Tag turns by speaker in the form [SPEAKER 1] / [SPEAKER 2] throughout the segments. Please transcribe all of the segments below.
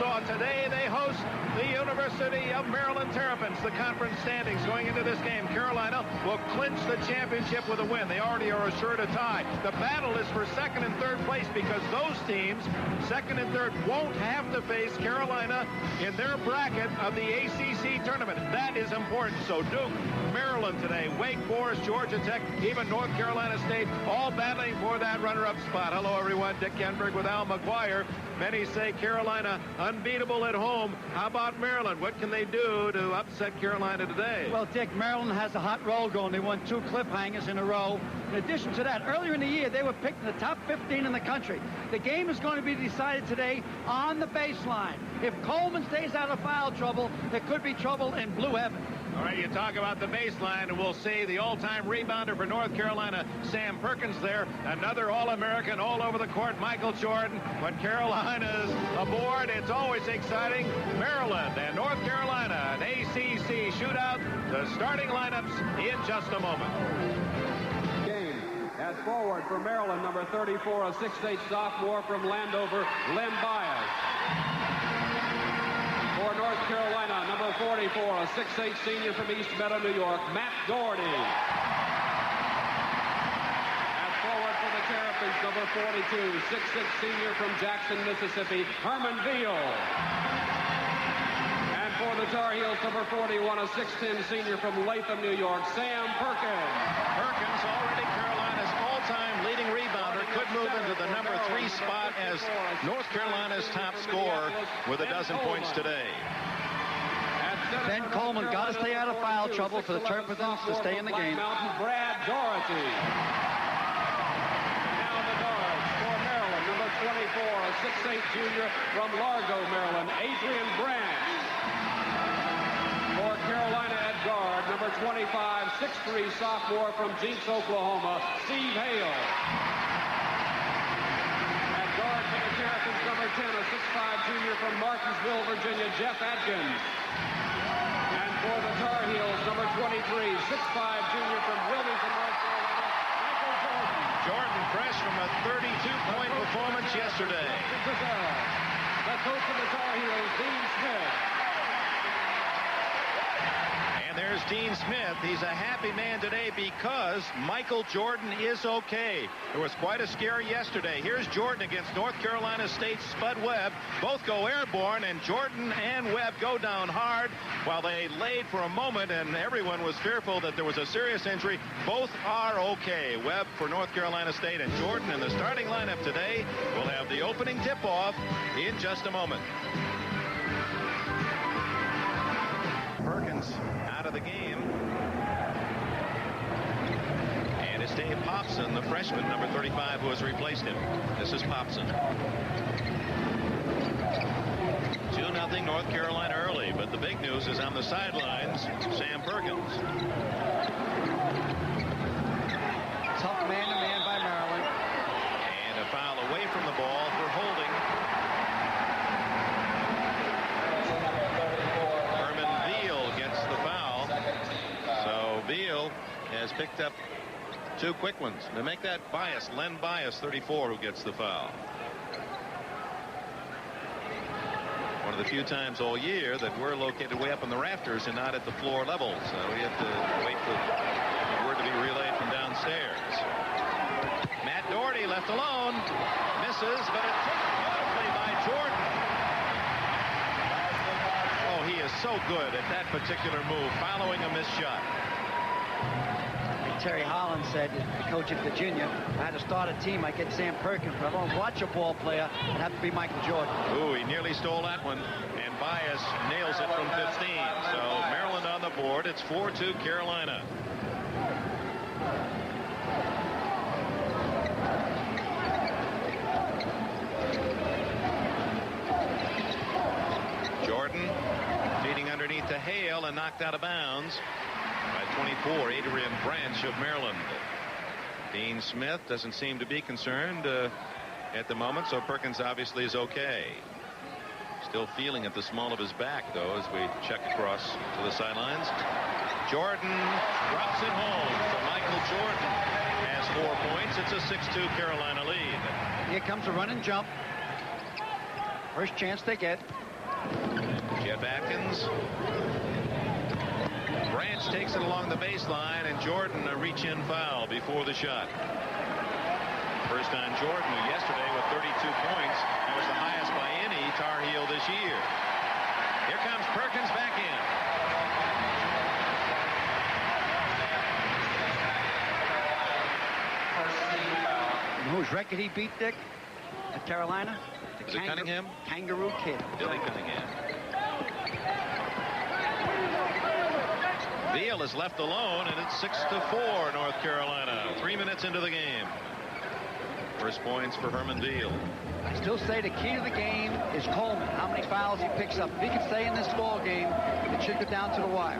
[SPEAKER 1] saw today they host the University of Maryland Terrapins. The conference standings going into this game. Carolina will clinch the championship with a win. They already are assured a tie. The battle is for second and third place because those teams, second and third, won't have to face Carolina in their bracket of the ACC tournament. That is important. So Duke, Maryland today, Wake Forest, Georgia Tech, even North Carolina State, all battling for that runner-up spot. Hello, everyone. Dick Enberg with Al McGuire. Many say Carolina unbeatable at home. How about Maryland? What can they do to upset Carolina today?
[SPEAKER 2] Well, Dick, Maryland has a hot roll going. They won 2 cliffhangers in a row. In addition to that, earlier in the year, they were picked in the top 15 in the country. The game is going to be decided today on the baseline. If Coleman stays out of foul trouble, there could be trouble in blue heaven.
[SPEAKER 1] All right, you talk about the baseline, and we'll see the all-time rebounder for North Carolina, Sam Perkins there. Another All-American all over the court, Michael Jordan. When Carolina's aboard, it's always exciting. Maryland and North Carolina, an ACC shootout. The starting lineups in just a moment.
[SPEAKER 3] Game as forward for Maryland, number 34, a 6'8" sophomore from Landover, Len Bias. For North Carolina, number 44, a 6'8" senior from East Meadow, New York, Matt Doherty. At forward for the Terrapins, number 42, 6'6" senior from Jackson, Mississippi, Herman Veal. And for the Tar Heels, number 41, a 6'10" senior from Latham, New York, Sam Perkins.
[SPEAKER 1] Perkins, already Carolina's all-time leading rebounder, could move into the number 3 spot as North Carolina's top scorer with a dozen points today.
[SPEAKER 2] Ben Coleman got to stay out of foul trouble for the Terrapins to stay in the game.
[SPEAKER 3] Brad Doherty. Now the guards for Maryland, number 24, a 6'8" junior from Largo, Maryland, Adrian Branch. For Carolina at guard, number 25, 6'3" sophomore from Jinx, Oklahoma, Steve Hale. At guard for the Terrapins, number 10, a 6'5" junior from Martinsville, Virginia, Jeff Atkins. And for the Tar Heels, number 23, 6'5" junior from Wilmington, North Carolina, Michael Jordan.
[SPEAKER 1] Jordan fresh from a 32-point performance yesterday.
[SPEAKER 3] The coach of the Tar Heels, Dean Smith.
[SPEAKER 1] And there's Dean Smith. He's a happy man today because Michael Jordan is okay. There was quite a scare yesterday. Here's Jordan against North Carolina State's Spud Webb. Both go airborne, and Jordan and Webb go down hard while they laid for a moment, and everyone was fearful that there was a serious injury. Both are okay. Webb for North Carolina State and Jordan in the starting lineup today. We'll have the opening tip-off in just a moment. Perkins out of the game. And it's Dave Popson, the freshman, number 35, who has replaced him. This is Popson. 2-0 North Carolina early, but the big news is on the sidelines, Sam Perkins.
[SPEAKER 2] Tough man-to-man by Maryland.
[SPEAKER 1] And a foul away from the ball for holding. Veal has picked up 2 quick ones. To make that Bias, Len Bias, 34, who gets the foul. One of the few times all year that we're located way up in the rafters and not at the floor level. So we have to wait for the word to be relayed from downstairs. Matt Doherty left alone. Misses, but it's taken beautifully by Jordan. Oh, he is so good at that particular move, following a missed shot.
[SPEAKER 2] Terry Holland said, the coach at Virginia, I had to start a team. I get Sam Perkins, but I don't watch a ball player. It'd have to be Michael Jordan.
[SPEAKER 1] Ooh, he nearly stole that one. And Bias nails it from 15. So Maryland on the board. It's 4-2 Carolina. Jordan feeding underneath to Hale and knocked out of bounds. By 24, Adrian Branch of Maryland. Dean Smith doesn't seem to be concerned at the moment, so Perkins obviously is okay. Still feeling at the small of his back, though, as we check across to the sidelines. Jordan drops it home. So Michael Jordan has 4 points. It's a 6-2 Carolina lead.
[SPEAKER 2] Here comes a run and jump. First chance they get.
[SPEAKER 1] Jeff Atkins. Branch takes it along the baseline, and Jordan a reach-in foul before the shot. First on Jordan, who yesterday with 32 points. That was the highest by any Tar Heel this year. Here comes Perkins back in.
[SPEAKER 2] And whose record he beat, Dick, at Carolina?
[SPEAKER 1] Is it Cunningham?
[SPEAKER 2] Kangaroo Kid.
[SPEAKER 1] Billy Cunningham. Veal is left alone, and it's 6-4 North Carolina. 3 minutes into the game. First points for Herman Veal.
[SPEAKER 2] I still say the key to the game is Coleman. How many fouls he picks up. If he can stay in this ball game, it should go down to the wire.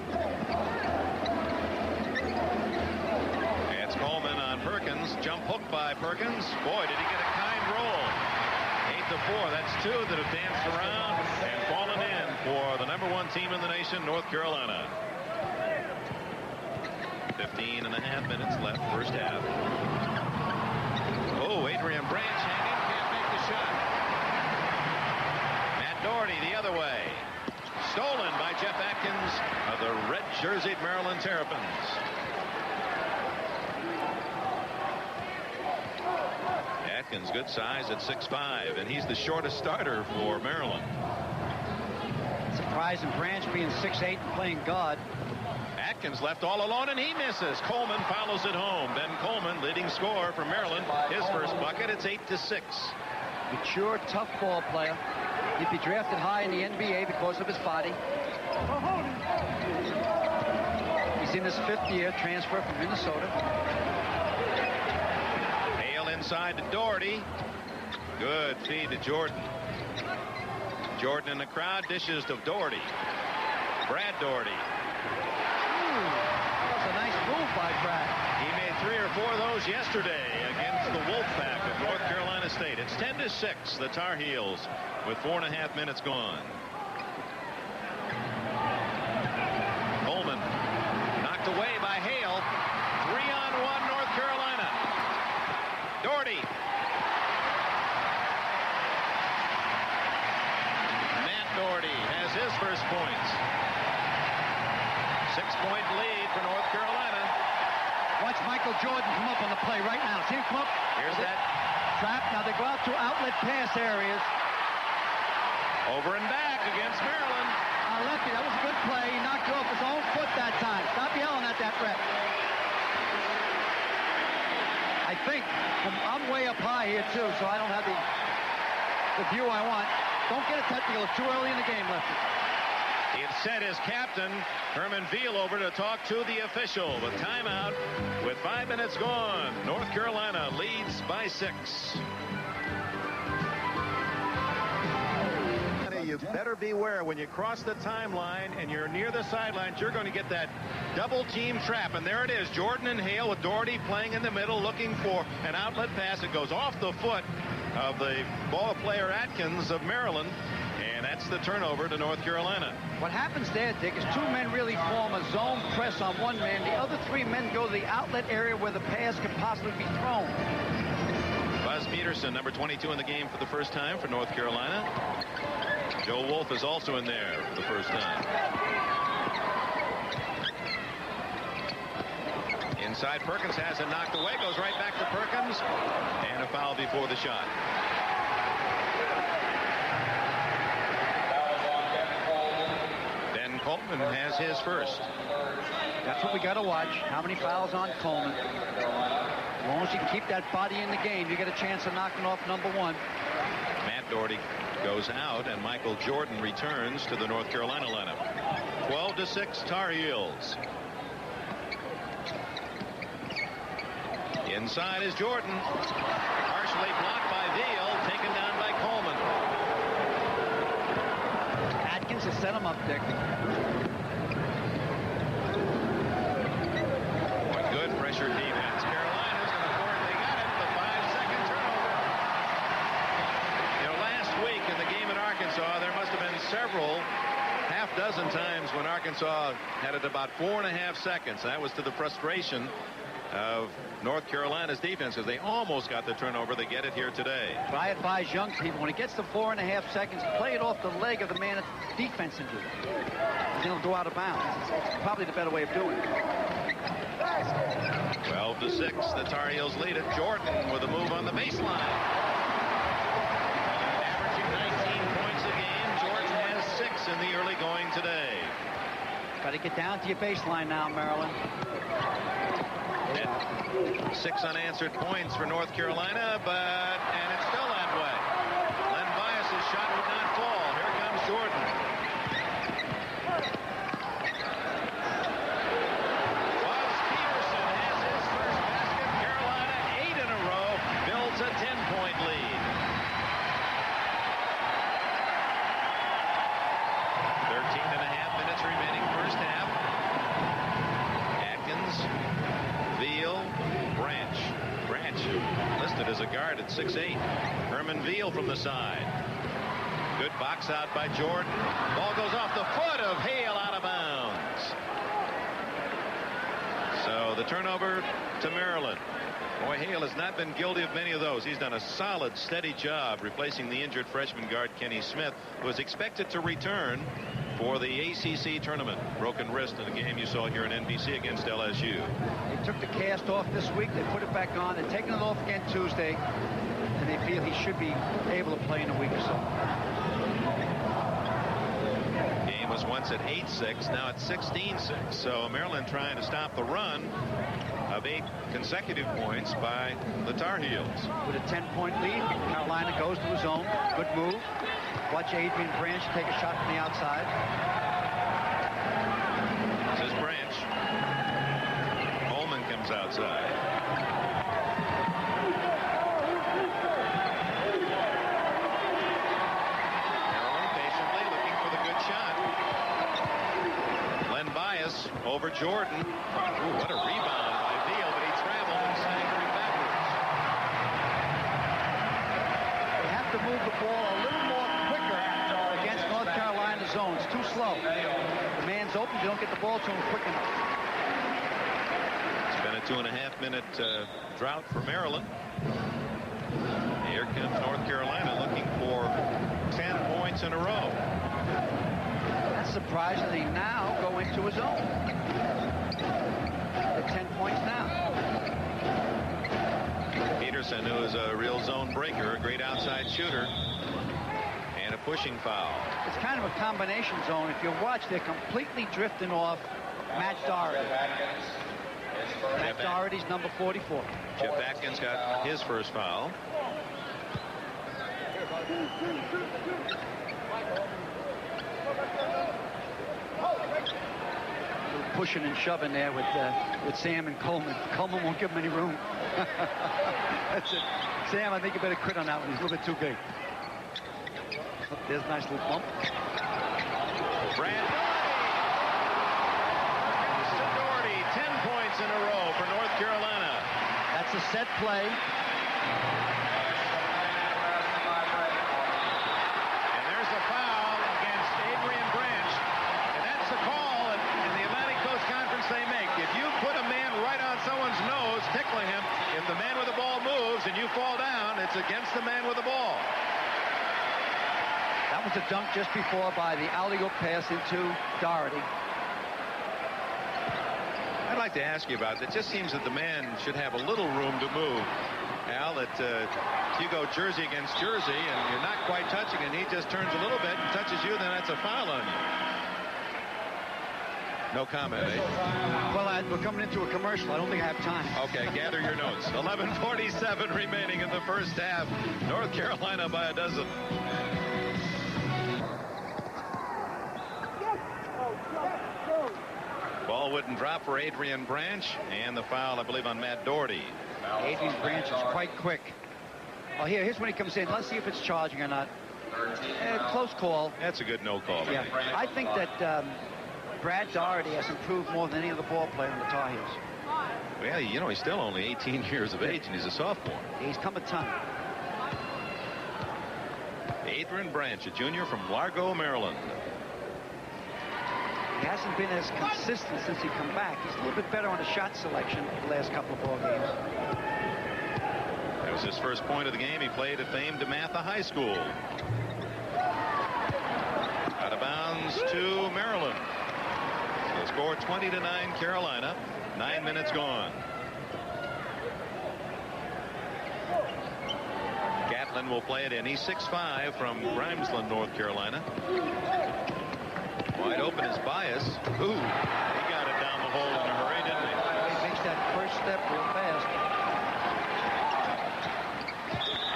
[SPEAKER 1] It's Coleman on Perkins. Jump hook by Perkins. Boy, did he get a kind roll. 8-4. That's two that have danced around and fallen in for the #1 team in the nation, North Carolina. 15.5 minutes left, first half. Oh, Adrian Branch hanging, can't make the shot. Matt Doherty the other way. Stolen by Jeff Atkins of the red-jerseyed Maryland Terrapins. Atkins, good size at 6'5", and he's the shortest starter for Maryland.
[SPEAKER 2] Surprising Branch being 6'8" and playing guard.
[SPEAKER 1] Atkins left all alone, and he misses. Coleman follows it home. Ben Coleman, leading scorer for Maryland. His first bucket. It's 8-6.
[SPEAKER 2] Mature, tough ball player. He'd be drafted high in the NBA because of his body. He's in his 5th year, transfer from Minnesota.
[SPEAKER 1] Hale inside to Doherty. Good feed to Jordan. Jordan in the crowd, dishes to Doherty. Brad Doherty.
[SPEAKER 2] That was a nice move by Brad.
[SPEAKER 1] He made 3 or 4 of those yesterday against the Wolfpack of North Carolina State. It's 10-6, the Tar Heels, with 4.5 minutes gone. Coleman knocked away by Hale. 3-on-1 North Carolina. Doherty. Matt Doherty has his first points. 6-point lead for North Carolina.
[SPEAKER 2] Watch Michael Jordan come up on the play right now. See him come up?
[SPEAKER 1] Here's that
[SPEAKER 2] trap. Now they go out to outlet pass areas.
[SPEAKER 1] over and back against Maryland.
[SPEAKER 2] Lefty, that was a good play. He knocked it off his own foot that time. Stop yelling at that ref. I think I'm way up high here too, so I don't have the view I want. Don't get a technical. It's too early in the game, Lefty.
[SPEAKER 1] He had sent his captain, Herman Veal, over to talk to the official. With timeout, with 5 minutes gone, North Carolina leads by 6. You better beware when you cross the timeline and you're near the sidelines. You're going to get that double team trap, and there it is. Jordan and Hale with Doherty playing in the middle, looking for an outlet pass. It goes off the foot of the ball player Atkins of Maryland. And that's the turnover to North Carolina.
[SPEAKER 2] What happens there, Dick, is 2 men really form a zone press on 1 man. The other 3 men go to the outlet area where the pass can possibly be thrown.
[SPEAKER 1] Buzz Peterson, number 22 in the game for the first time for North Carolina. Joe Wolf is also in there for the first time. Inside, Perkins has it knocked away. Goes right back to Perkins. And a foul before the shot. Coleman has his first.
[SPEAKER 2] That's what we got to watch. How many fouls on Coleman? As long as you can keep that body in the game, you get a chance of knocking off number 1.
[SPEAKER 1] Matt Doherty goes out, and Michael Jordan returns to the North Carolina lineup. 12-6 Tar Heels. Inside is Jordan. Partially blocked by Veal, taken down by Coleman.
[SPEAKER 2] Atkins has set him up, Dick.
[SPEAKER 1] Good pressure defense. Carolina's going to force. They got it. The 5-second turnover. You know, last week in the game in Arkansas, there must have been several half-dozen times when Arkansas had it about 4.5 seconds. That was to the frustration of North Carolina's defense, because they almost got the turnover. They get it here today.
[SPEAKER 2] But I advise young people, when it gets to 4.5 seconds, play it off the leg of the man that's defensing you. Then it'll go out of bounds. It's probably the better way of doing it.
[SPEAKER 1] 12-6, the Tar Heels lead it. Jordan with a move on the baseline. Averaging 19 points a game. Jordan has 6 in the early going today.
[SPEAKER 2] Got to get down to your baseline now, Maryland.
[SPEAKER 1] 6 unanswered points for North Carolina, and it's still that way. Len Bias's shot would not fall. Here comes Jordan. Buzz Peterson has his first basket. Carolina 8 in a row, builds a 10-point lead. 13.5 minutes remaining first half. Atkins, Veal, Branch listed as a guard at 6'8". Herman Veal from the side. Good box out by Jordan. Ball goes off the foot of Hale, out of bounds. So the turnover to Maryland. Boy, Hale has not been guilty of many of those. He's done a solid, steady job replacing the injured freshman guard Kenny Smith, who is expected to return for the ACC tournament. Broken wrist in a game you saw here in NBC against LSU.
[SPEAKER 2] They took the cast off this week. They put it back on. They're taking it off again Tuesday. And they feel he should be able to play in a week or so.
[SPEAKER 1] Game was once at 8-6. Now it's 16-6. So Maryland trying to stop the run of 8 consecutive points by the Tar Heels.
[SPEAKER 2] With a 10-point lead, Carolina goes to his own. Good move. Watch Adrian Branch take a shot from the outside.
[SPEAKER 1] This is Branch. Coleman comes outside. Maryland patiently looking for the good shot. Len Bias over Jordan. Ooh, what a rebound by Veal, but he traveled and staggering backwards.
[SPEAKER 2] They have to move the ball a little more quicker against North Carolina zones. Too slow. The man's open. You don't get the ball to him quick enough.
[SPEAKER 1] It's been a 2.5-minute drought for Maryland. Here comes North Carolina looking for 10 points in a row.
[SPEAKER 2] That's surprising that he now go into his own. At 10 points now.
[SPEAKER 1] Peterson, who is a real zone breaker, a great outside shooter, and a pushing foul.
[SPEAKER 2] It's kind of a combination zone. If you watch, they're completely drifting off Matt Doherty. Matt Doherty's number 44.
[SPEAKER 1] Jeff Atkins got his first foul.
[SPEAKER 2] Pushing and shoving there with Sam and Coleman. Coleman won't give him any room. That's it. Sam, I think you better quit on that one. He's a little bit too big. Oh, there's a nice little bump.
[SPEAKER 1] Brad Doherty, 10 points in a row for North Carolina.
[SPEAKER 2] That's a set play.
[SPEAKER 1] And there's a foul against Adrian Branch. And that's the call in the Atlantic Coast Conference they make. If you put a man right on someone's nose, tickling him, if the man with the ball moves and you fall down, it's against the man with the ball.
[SPEAKER 2] That was a dunk just before by the alley-oop pass into Doherty.
[SPEAKER 1] I'd like to ask you about that. It just seems that the man should have a little room to move. Al, that if you go jersey against jersey and you're not quite touching and he just turns a little bit and touches you, then that's a foul on you. No comment, eh?
[SPEAKER 2] Well, we're coming into a commercial. I don't think I have time.
[SPEAKER 1] Okay, gather your notes. 11:47 remaining in the first half. North Carolina by a dozen. Ball wouldn't drop for Adrian Branch, and the foul, I believe, on Matt Doherty.
[SPEAKER 2] Adrian Branch is quite quick. Well, here's when he comes in. Let's see if it's charging or not. Close call.
[SPEAKER 1] That's a good no call.
[SPEAKER 2] Yeah, I think that Brad Doherty has improved more than any other ball player on the Tar Heels.
[SPEAKER 1] Well, you know, he's still only 18 years of age, and he's a sophomore.
[SPEAKER 2] He's come a ton.
[SPEAKER 1] Adrian Branch, a junior from Largo, Maryland.
[SPEAKER 2] He hasn't been as consistent since he come back. He's a little bit better on the shot selection the last couple of ball games.
[SPEAKER 1] That was his first point of the game. He played at famed DeMatha High School. Out of bounds to Maryland. The score 20-9 Carolina. 9 minutes gone. Gatlin will play it in. He's 6'5" from Grimesland, North Carolina. Wide open is Bias. Ooh, he got it down the hole in a hurry, didn't he?
[SPEAKER 2] He makes that first step real fast.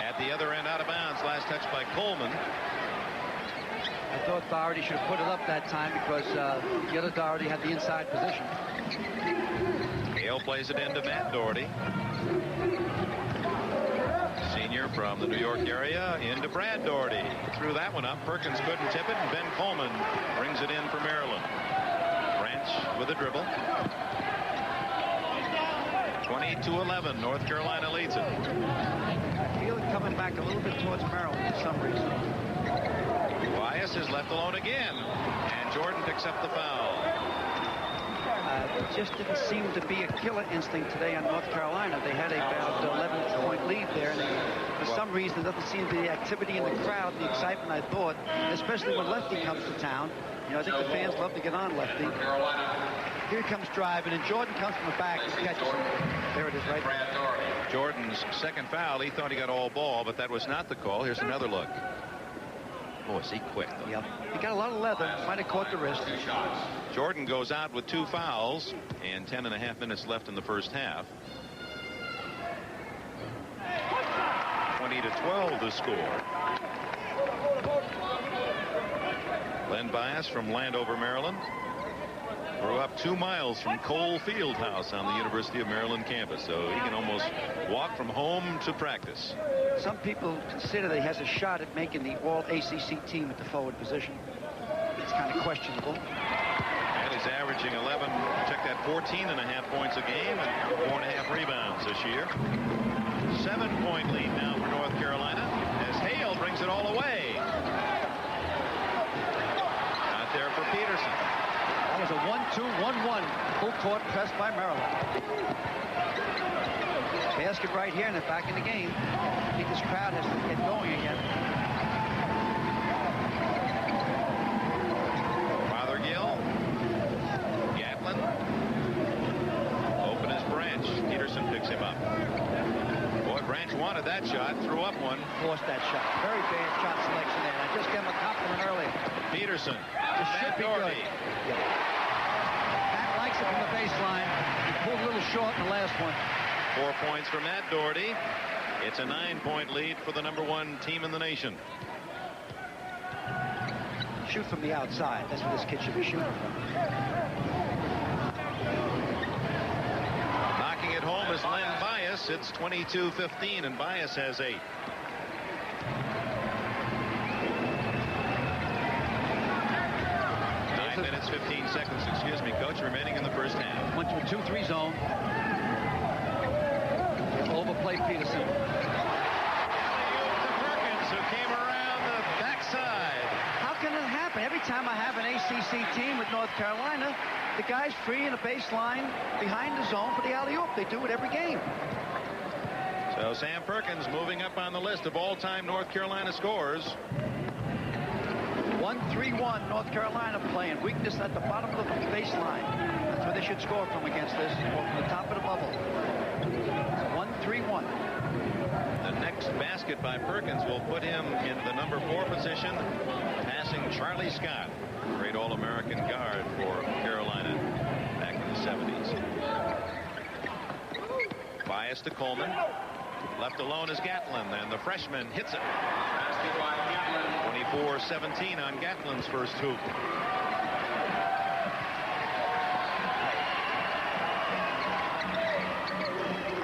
[SPEAKER 1] At the other end, out of bounds. Last touch by Coleman.
[SPEAKER 2] I thought Doherty should have put it up that time because the other Doherty had the inside position.
[SPEAKER 1] Hale plays it into Matt Doherty. Senior from the New York area into Brad Doherty. Threw that one up. Perkins couldn't tip it, and Ben Coleman brings it in for Maryland. Branch with a dribble. 20-11. North Carolina leads it.
[SPEAKER 2] I feel it coming back a little bit towards Maryland for some reason.
[SPEAKER 1] Bias is left alone again, and Jordan picks up the foul.
[SPEAKER 2] It just didn't seem to be a killer instinct today on North Carolina. They had about 11-point lead there, and for some reason there doesn't seem to be the activity in the crowd, the excitement I thought, especially when Lefty comes to town. You know, I think the fans love to get on Lefty. Here he comes driving, and Jordan comes from the back and catches him. There it is, right there.
[SPEAKER 1] Jordan's second foul. He thought he got all ball, but that was not the call. Here's another look. Boy, is he quick, though.
[SPEAKER 2] Yep. He got a lot of leather. Might have caught the wrist.
[SPEAKER 1] Jordan goes out with 2 fouls and 10.5 minutes left in the first half. 20-12 the score. Len Bias from Landover, Maryland. Grew up 2 miles from Cole Fieldhouse on the University of Maryland campus, so he can almost walk from home to practice.
[SPEAKER 2] Some people consider that he has a shot at making the all-ACC team at the forward position. It's kind of questionable.
[SPEAKER 1] And he's averaging 11, check that, 14.5 points a game and 4.5 rebounds this year. 7-point lead now for North Carolina as Hale brings it all away. Out there for Peterson.
[SPEAKER 2] That was a 1-2-1-1 full court press by Maryland. Basket right here, and they're back in the game. I think this crowd has to get going again.
[SPEAKER 1] Fothergill. Gatlin. Open is Branch. Peterson picks him up. Boy, Branch wanted that shot. Threw up one.
[SPEAKER 2] Forced that shot. Very bad shot selection there. I just gave him a compliment earlier.
[SPEAKER 1] Peterson.
[SPEAKER 2] This should be good. Yeah. Matt likes it from the baseline. He pulled a little short in the last one.
[SPEAKER 1] 4 points for Matt Doherty. It's a 9-point lead for the #1 team in the nation.
[SPEAKER 2] Shoot from the outside. That's what this kid should be shooting from.
[SPEAKER 1] Knocking it home is Len Bias. It's 22-15, and Bias has 8. Minutes, 15 seconds, excuse me, Coach, remaining in the first half.
[SPEAKER 2] Went to a 2-3 zone. Overplayed Peterson.
[SPEAKER 1] Perkins, who came around the backside.
[SPEAKER 2] How can it happen? Every time I have an ACC team with North Carolina, the guy's free in the baseline behind the zone for the alley-oop. They do it every game.
[SPEAKER 1] So Sam Perkins moving up on the list of all-time North Carolina scorers.
[SPEAKER 2] 1-3-1 North Carolina playing. Weakness at the bottom of the baseline. That's where they should score from against this, or from the top of the bubble. 1-3-1.
[SPEAKER 1] The next basket by Perkins will put him in the #4 position, passing Charlie Scott, great All-American guard for Carolina back in the 70s. Bias to Coleman. Left alone is Gatlin, and the freshman hits it. 24-17 on Gatlin's first hoop.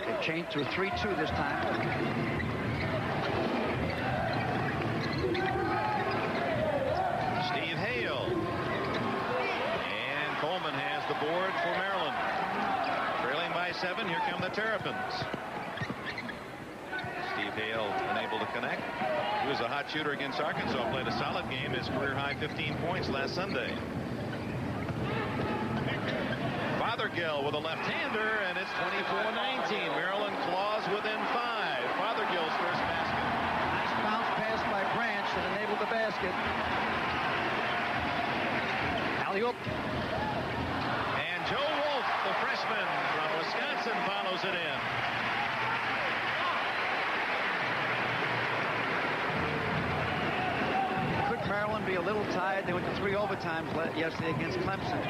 [SPEAKER 2] They've changed to a 3-2 this time.
[SPEAKER 1] Steve Hale. And Coleman has the board for Maryland. Trailing by 7, here come the Terrapins. Steve Hale unable to connect. He was a hot shooter against Arkansas. Played a solid game. His career high 15 points last Sunday. Fothergill with a left-hander, and it's 24-19. Maryland claws within 5. Fothergill's first basket.
[SPEAKER 2] Nice bounce pass by Branch that enabled the basket. Alley-oop.
[SPEAKER 1] And Joe Wolf, the freshman from Wisconsin, follows it in.
[SPEAKER 2] Could Maryland be a little tired? They went to 3 overtimes yesterday against Clemson.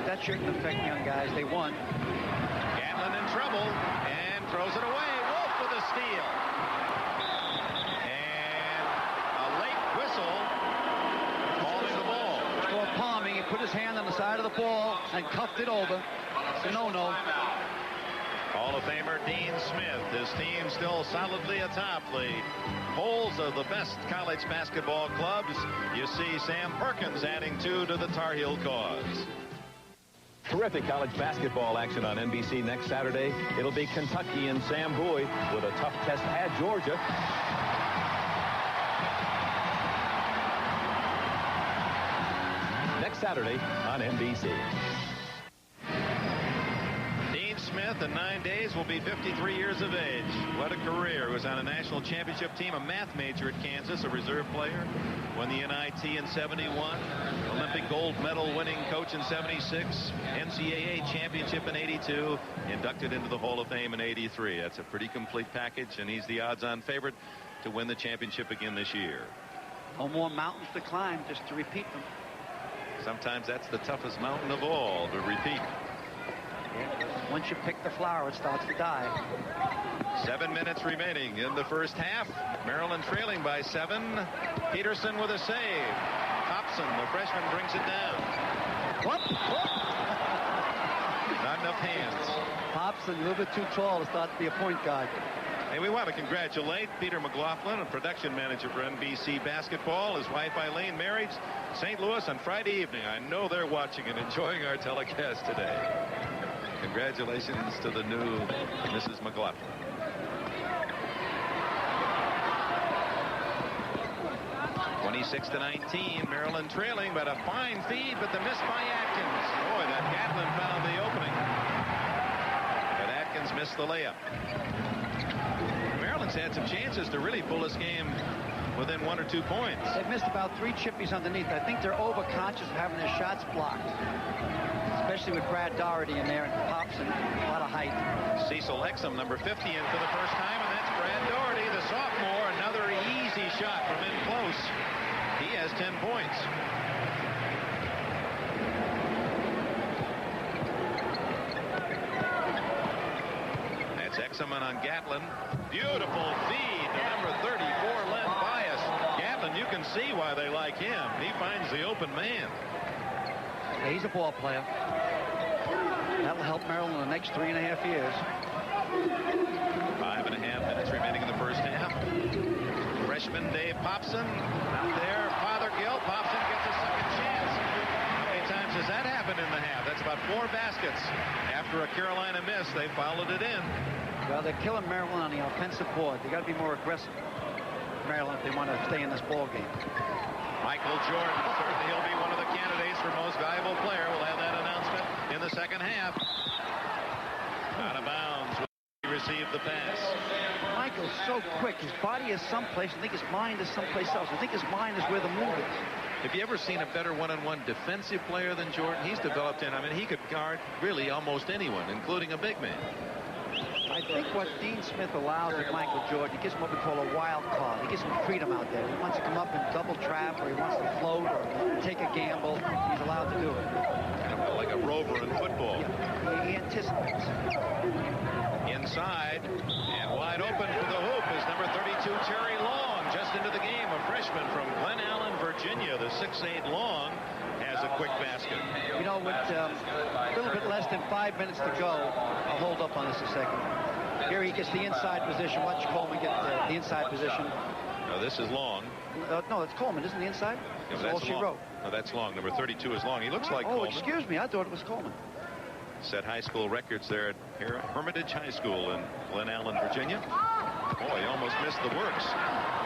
[SPEAKER 2] That shouldn't affect young guys. They won.
[SPEAKER 1] Gatlin in trouble and throws it away. Wolf with a steal. And a late whistle calling the ball.
[SPEAKER 2] For palming, he put his hand on the side of the ball and cuffed it over. It's a no-no.
[SPEAKER 1] Hall of Famer Dean Smith. His team still solidly atop the polls of the best college basketball clubs. You see Sam Perkins adding 2 to the Tar Heel cause.
[SPEAKER 4] Terrific college basketball action on NBC next Saturday. It'll be Kentucky and Sam Bowie with a tough test at Georgia. Next Saturday on NBC.
[SPEAKER 1] Dean Smith in 9 days will be 53 years of age. What a career. He was on a national championship team, a math major at Kansas, a reserve player. Won the NIT in 71. Olympic gold medal winning coach in 76. NCAA championship in 82. Inducted into the Hall of Fame in 83. That's a pretty complete package, and he's the odds-on favorite to win the championship again this year.
[SPEAKER 2] No more mountains to climb, just to repeat them.
[SPEAKER 1] Sometimes that's the toughest mountain of all to repeat.
[SPEAKER 2] Once you pick the flower, it starts to die.
[SPEAKER 1] 7 minutes remaining in the first half. Maryland trailing by 7. Peterson with a save. Thompson, the freshman, brings it down.
[SPEAKER 2] Whoop, whoop.
[SPEAKER 1] Not enough hands.
[SPEAKER 2] Thompson, a little bit too tall to start to be a point guard.
[SPEAKER 1] And we want to congratulate Peter McLaughlin, a production manager for NBC Basketball. His wife Eileen married St. Louis on Friday evening. I know they're watching and enjoying our telecast today. Congratulations to the new Mrs. McLaughlin. (26-19), Maryland trailing, but a fine feed, but the miss by Atkins. Boy, that Gatlin found the opening. But Atkins missed the layup. Maryland's had some chances to really pull this game within 1 or 2 points.
[SPEAKER 2] They've missed about 3 chippies underneath. I think they're overconscious of having their shots blocked. Especially with Brad Doherty in there and Hobson, a lot of height.
[SPEAKER 1] Cecil Exum, number 50, in for the first time, and that's Brad Doherty, the sophomore. Another easy shot from in close. He has 10 points. That's Exum on Gatlin. Beautiful feed to number 34, Len Bias. Gatlin, you can see why they like him. He finds the open man.
[SPEAKER 2] Yeah, he's a ball player. That will help Maryland in the next 3.5 years.
[SPEAKER 1] 5.5 minutes remaining in the first half. Freshman Dave Popson out there. Fothergill. Popson gets a second chance. How many times has that happened in the half? That's about 4 baskets. After a Carolina miss, they followed it in.
[SPEAKER 2] Well, they're killing Maryland on the offensive board. They got to be more aggressive, Maryland, if they want to stay in this ball game.
[SPEAKER 1] Michael Jordan, certainly he'll be one of the candidates for most valuable player. We'll have that announcement in the second half. Out of bounds. He received the pass.
[SPEAKER 2] Michael's so quick. His body is someplace. I think his mind is someplace else. I think his mind is where the move is.
[SPEAKER 1] Have you ever seen a better one-on-one defensive player than Jordan? He's developed in, I mean, he could guard really almost anyone, including a big man.
[SPEAKER 2] I think what Dean Smith allows with Michael Jordan, he gives him what we call a wild card. He gives him freedom out there. He wants to come up and double trap, or he wants to float, or take a gamble. He's allowed to do it.
[SPEAKER 1] Kind of like a rover in football.
[SPEAKER 2] He anticipates.
[SPEAKER 1] Inside, and wide open for the hoop is number 32, Terry Long, just into the game. A freshman from Glen Allen, Virginia. The 6'8" Long has a quick basket.
[SPEAKER 2] You know, with a little bit less than 5 minutes to go, I'll hold up on this a second. Here he gets the inside position. Watch Coleman get the inside position.
[SPEAKER 1] No, this is Long.
[SPEAKER 2] No, it's Coleman. Isn't the inside?
[SPEAKER 1] Yeah,
[SPEAKER 2] that's all she wrote.
[SPEAKER 1] No, that's Long. Number 32 is Long. He looks like
[SPEAKER 2] Coleman.
[SPEAKER 1] Coleman.
[SPEAKER 2] Excuse me. I thought it was Coleman.
[SPEAKER 1] Set high school records there at Hermitage High School in Glen Allen, Virginia. Boy, he almost missed the works.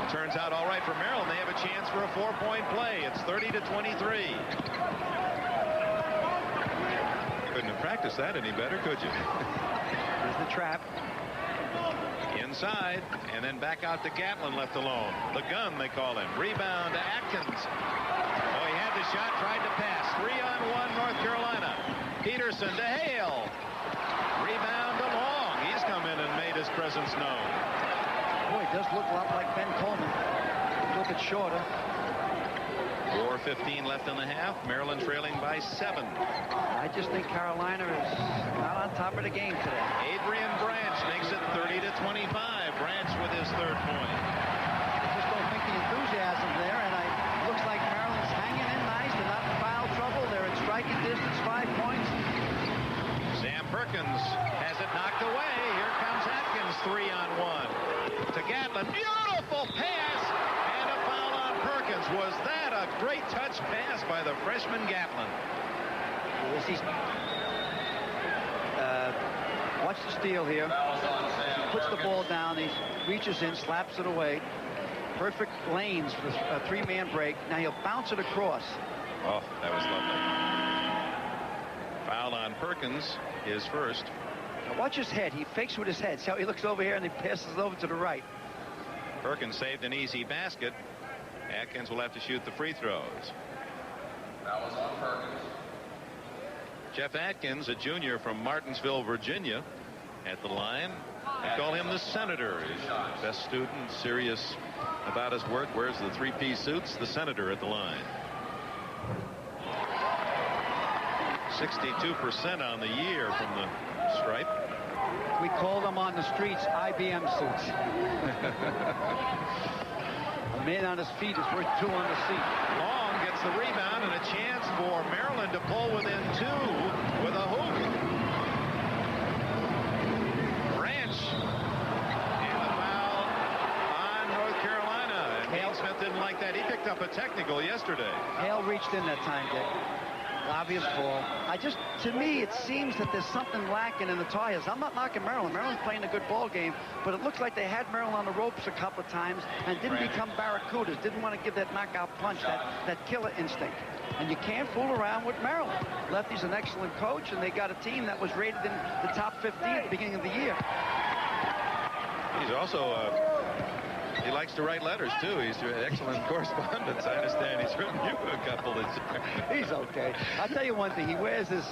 [SPEAKER 1] It turns out all right for Maryland. They have a chance for a 4-point play. It's 30-23. couldn't have practiced that any better, could you?
[SPEAKER 2] There's the trap.
[SPEAKER 1] Inside, and then back out to Gatlin, left alone. The gun, they call him. Rebound to Atkins. Oh, he had the shot, tried to pass. 3-on-1 North Carolina. Peterson to Hale. Rebound to Long. He's come in and made his presence known.
[SPEAKER 2] Boy, he does look a lot like Ben Coleman. A little bit shorter.
[SPEAKER 1] 4:15 left in the half. Maryland trailing by 7.
[SPEAKER 2] I just think Carolina is not on top of the game today.
[SPEAKER 1] Adrian Branch makes it 30-25. Branch with his 3rd point.
[SPEAKER 2] I just don't think the enthusiasm there, and it looks like Maryland's hanging in nice. They're not in foul trouble. They're in striking distance, 5 points.
[SPEAKER 1] Sam Perkins has it knocked away. Here comes Atkins, 3-on-1. To Gatlin, beautiful pass, and a foul on Perkins. Was that a great touch pass by the freshman Gatlin?
[SPEAKER 2] Watch the steal here. He puts the ball down. He reaches in, slaps it away. Perfect lanes for a 3-man break. Now he'll bounce it across.
[SPEAKER 1] Oh, that was lovely. Foul on Perkins, his 1st.
[SPEAKER 2] Now watch his head. He fakes with his head. See how he looks over here and he passes it over to the right.
[SPEAKER 1] Perkins saved an easy basket. Atkins will have to shoot the free throws.
[SPEAKER 3] That was on Perkins.
[SPEAKER 1] Jeff Atkins, a junior from Martinsville, Virginia, at the line. They call him the Senator. He's the best student, serious about his work, wears the 3-piece suits. The Senator at the line. 62% on the year from the stripe.
[SPEAKER 2] We call them on the streets IBM suits. A man on his feet is worth 2 on the seat.
[SPEAKER 1] Long gets the rebound and a chance for Maryland to pull within 2 with a hook. Branch and the foul on North Carolina. And Hale Smith didn't like that. He picked up a technical yesterday.
[SPEAKER 2] Hale reached in that time, Dick. Obvious ball. To me, it seems that there's something lacking in the Tar Heels. I'm not knocking Maryland. Maryland's playing a good ball game, but it looks like they had Maryland on the ropes a couple of times and didn't become Barracudas. Didn't want to give that knockout punch, that killer instinct. And you can't fool around with Maryland. Lefty's an excellent coach, and they got a team that was rated in the top 15 at the beginning of the year.
[SPEAKER 1] He's also he likes to write letters, too. He's excellent correspondence. I understand he's written you a couple this year.
[SPEAKER 2] He's okay. I'll tell you one thing. He wears his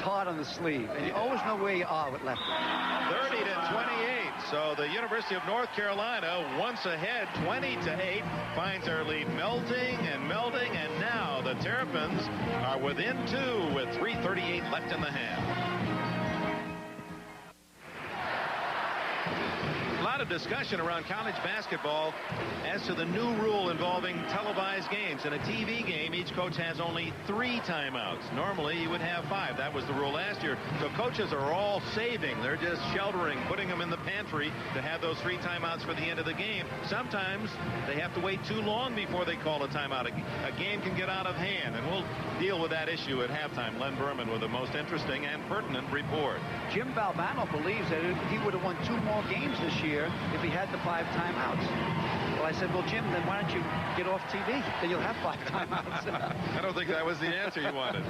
[SPEAKER 2] heart on the sleeve, and you always know where you are with lefty.
[SPEAKER 1] 30-28. So the University of North Carolina, once ahead, 20-8, finds their lead melting and melding, and now the Terrapins are within 2 with 3:38 left in the half. A lot of discussion around college basketball as to the new rule involving televised games. In a TV game, each coach has only 3 timeouts. Normally, you would have 5. That was the rule last year. So coaches are all saving. They're just sheltering, putting them in the pantry to have those 3 timeouts for the end of the game. Sometimes they have to wait too long before they call a timeout. A game can get out of hand, and we'll deal with that issue at halftime. Len Berman with the most interesting and pertinent report.
[SPEAKER 2] Jim Valvano believes that he would have won 2 more games this year if he had the 5 timeouts. Well, I said, well, Jim, then why don't you get off TV? Then you'll have 5 timeouts.
[SPEAKER 1] I don't think that was the answer you wanted.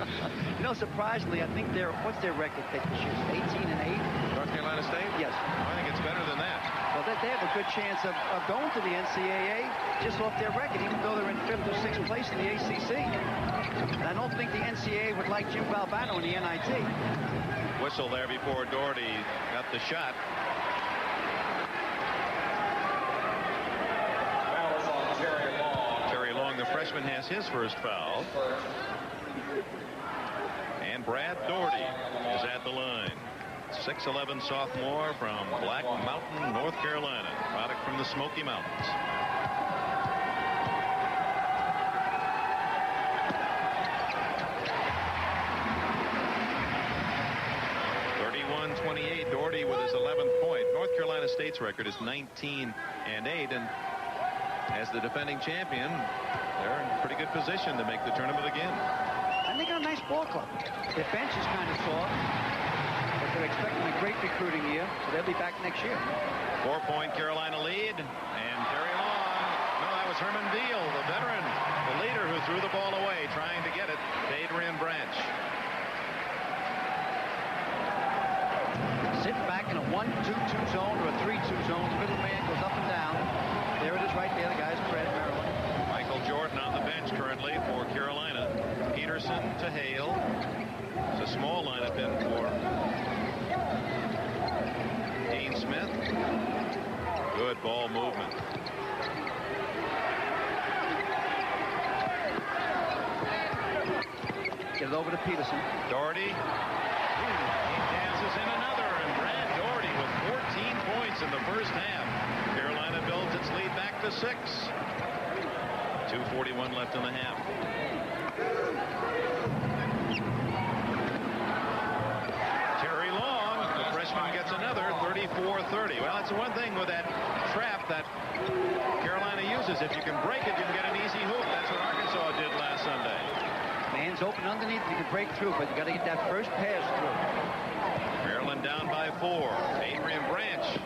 [SPEAKER 2] You know, surprisingly, I think what's their record this year? 18-8?
[SPEAKER 1] North Carolina State?
[SPEAKER 2] Yes.
[SPEAKER 1] I think it's better than that.
[SPEAKER 2] Well, they have a good chance of going to the NCAA just off their record, even though they're in 5th or 6th place in the ACC. And I don't think the NCAA would like Jim Valvano in the NIT.
[SPEAKER 1] Whistle there before Doherty got the shot. The freshman has his first foul. And Brad Doherty is at the line. 6'11" sophomore from Black Mountain, North Carolina. Product from the Smoky Mountains. Doherty with his 11th point. North Carolina State's record is 19-8, and as the defending champion, they're in pretty good position to make the tournament again.
[SPEAKER 2] And they got a nice ball club. Their bench is kind of soft, but they're expecting a great recruiting year, so they'll be back next year.
[SPEAKER 1] 4-point Carolina lead, and Terry Long. No, that was Herman Deal, the veteran, the leader who threw the ball away, trying to get it to Adrian Branch.
[SPEAKER 2] zone. The middle man goes up and down. There it is right there. The guy's Fred, Maryland.
[SPEAKER 1] M.Jordan on the bench currently for Carolina. Peterson to Hale. It's a small lineup in for Dean Smith. Good ball movement.
[SPEAKER 2] Get it over to Peterson.
[SPEAKER 1] Doherty. He dances in another, and Brad Doherty with 14 points in the first half. Carolina builds its lead back to 6. 2:41 left in the half. Terry Long, the freshman, gets another 34-30. Well, it's one thing with that trap that Carolina uses. If you can break it, you can get an easy hoop. That's what Arkansas did last Sunday.
[SPEAKER 2] Man's open underneath. You can break through, but you got to get that first pass through.
[SPEAKER 1] Maryland down by 4. Adrian Branch.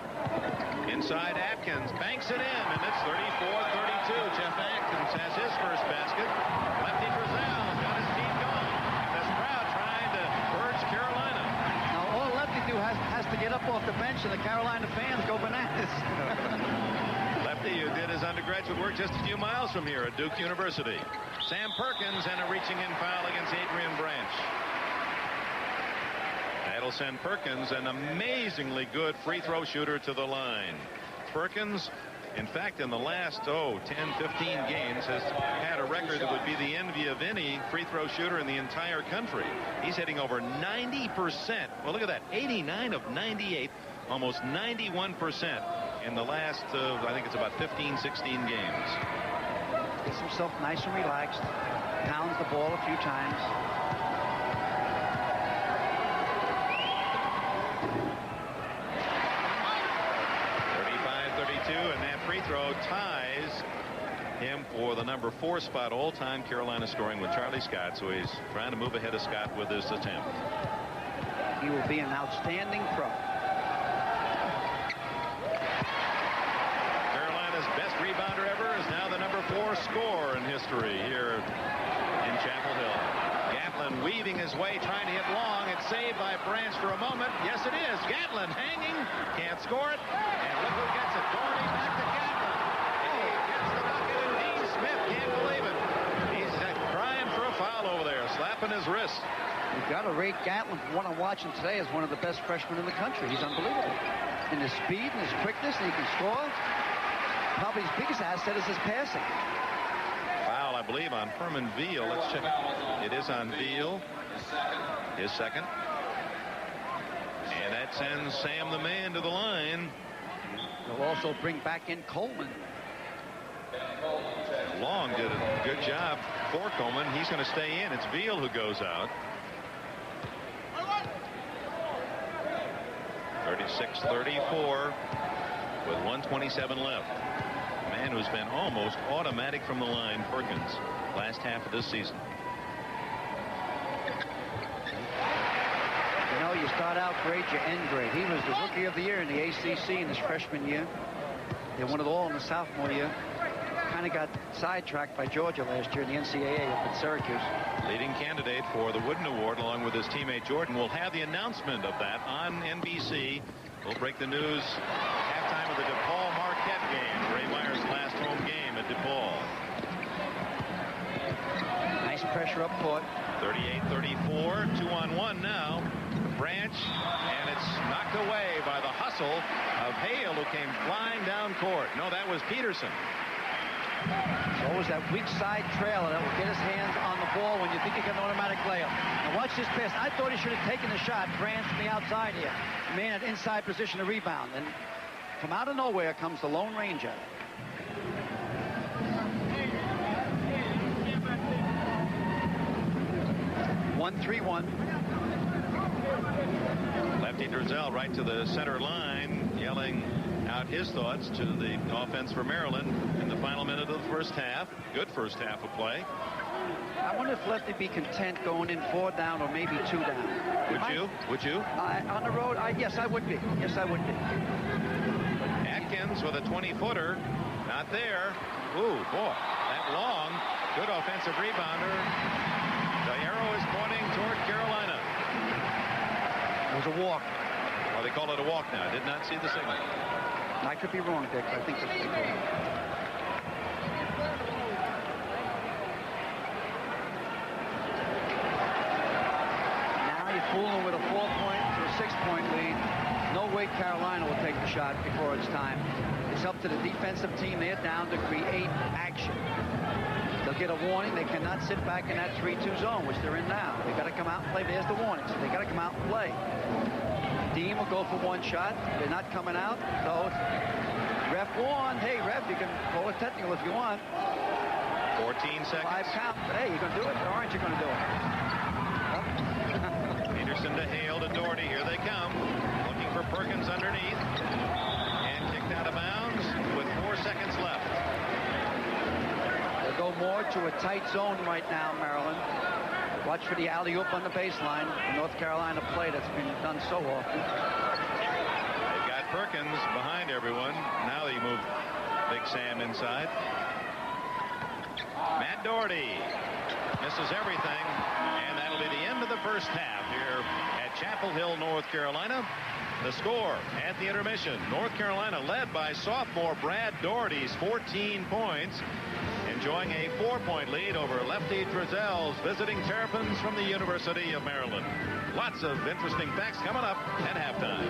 [SPEAKER 1] Inside Atkins, banks it in, and it's 34-32. Jeff Atkins has his first basket. Lefty Drizel's got his team going. This crowd trying to urge Carolina.
[SPEAKER 2] Now, all Lefty has to get up off the bench, and the Carolina fans go bananas.
[SPEAKER 1] Lefty, who did his undergraduate work just a few miles from here at Duke University. Sam Perkins, and a reaching-in foul against Adrian Branch. That'll send Perkins, an amazingly good free throw shooter, to the line. Perkins, in fact, in the last 10, 15 games, has had a record that would be the envy of any free throw shooter in the entire country. He's hitting over 90%. Well, look at that. 89 of 98, almost 91% in the last, I think it's about 15, 16 games.
[SPEAKER 2] Gets himself nice and relaxed. Pounds the ball a few times.
[SPEAKER 1] 32, and that free throw ties him for the number 4 spot all time Carolina scoring with Charlie Scott. So he's trying to move ahead of Scott with this attempt.
[SPEAKER 2] He will be an outstanding pro.
[SPEAKER 1] Carolina's best rebounder ever is now the number 4 scorer in history here in Chapel Hill. Gatlin weaving his way, trying to hit long. It's saved by Branch for a moment. Yes, it is. Gatlin hanging, can't score it, and look who gets it. Doherty back to Gatlin. He gets the bucket, and Dean Smith can't believe it. He's crying for a foul over there, slapping his wrist.
[SPEAKER 2] You've got to rate Gatlin, from what I'm watching today, as one of the best freshmen in the country. He's unbelievable. In his speed and his quickness, and he can score. Probably his biggest asset is his passing.
[SPEAKER 1] Foul, I believe, on Herman Veal. Let's check. It is on Veal. His second. And that sends Sam the man to the line.
[SPEAKER 2] They'll also bring back in Coleman.
[SPEAKER 1] Long did a good job for Coleman. He's going to stay in. It's Veal who goes out. 36-34 with 1:27 left. A man who's been almost automatic from the line, Perkins, last half of this season.
[SPEAKER 2] You know, you start out great, you end great. He was the rookie of the year in the ACC in his freshman year. They won it all in the sophomore year. Kind of got sidetracked by Georgia last year in the NCAA up at Syracuse.
[SPEAKER 1] Leading candidate for the Wooden Award, along with his teammate Jordan. We'll have the announcement of that on NBC. We'll break the news halftime of the DePaul Marquette game. Ray Meyer's last home game at DePaul.
[SPEAKER 2] Nice pressure up court.
[SPEAKER 1] 38-34, 2-on-1 now. Branch, and it's knocked away by the hustle of Hale, who came flying down court. No, that was Peterson.
[SPEAKER 2] It's always that weak side trailer that will get his hands on the ball when you think you get an automatic layup. Now watch this pass. I thought he should have taken the shot. Branch from the outside here. Man at inside position to rebound. And from out of nowhere comes the Lone Ranger. (1-3-1).
[SPEAKER 1] Lefty Drizel right to the center line, yelling out his thoughts to the offense for Maryland in the final minute of the first half. Good first half of play.
[SPEAKER 2] I wonder if Lefty be content going in 4 down or maybe 2 down.
[SPEAKER 1] Would you?
[SPEAKER 2] On the road, yes, I would be. Yes, I would be.
[SPEAKER 1] Atkins with a 20-footer. Not there. Ooh, boy. That long. Good offensive rebounder. The arrow is pointing toward Carolina.
[SPEAKER 2] It was a walk.
[SPEAKER 1] Well, they call it a walk now. I did not see the signal.
[SPEAKER 2] I could be wrong, Dick, but I think that's what they call it. Now you're fooling with a 4-point to a 6-point lead. No way Carolina will take the shot before it's time. It's up to the defensive team. They're down to create action. They'll get a warning. They cannot sit back in that 3-2 zone, which they're in now. They've got to come out and play. There's the warning. So they've got to come out and play. Dean will go for one shot. They're not coming out. So ref warned. Hey, ref, you can call a technical if you want.
[SPEAKER 4] 14 seconds.
[SPEAKER 2] 5 count. But hey, you're going to do it, or aren't you going to do it?
[SPEAKER 4] Peterson to Hale to Doherty. Here they come. Looking for Perkins underneath. And kicked out of bounds with 4 seconds left.
[SPEAKER 2] They'll go more to a tight zone right now, Maryland. Watch for the alley-oop on the baseline. The North Carolina play that's been done so often.
[SPEAKER 4] They've got Perkins behind everyone. Now they move Big Sam inside. Matt Doherty misses everything, and that'll be the end of the first half here at Chapel Hill, North Carolina. The score at the intermission, North Carolina led by sophomore Brad Doherty's 14 points, enjoying a 4-point lead over Lefty Drizel's visiting Terrapins from the University of Maryland. Lots of interesting facts coming up at halftime.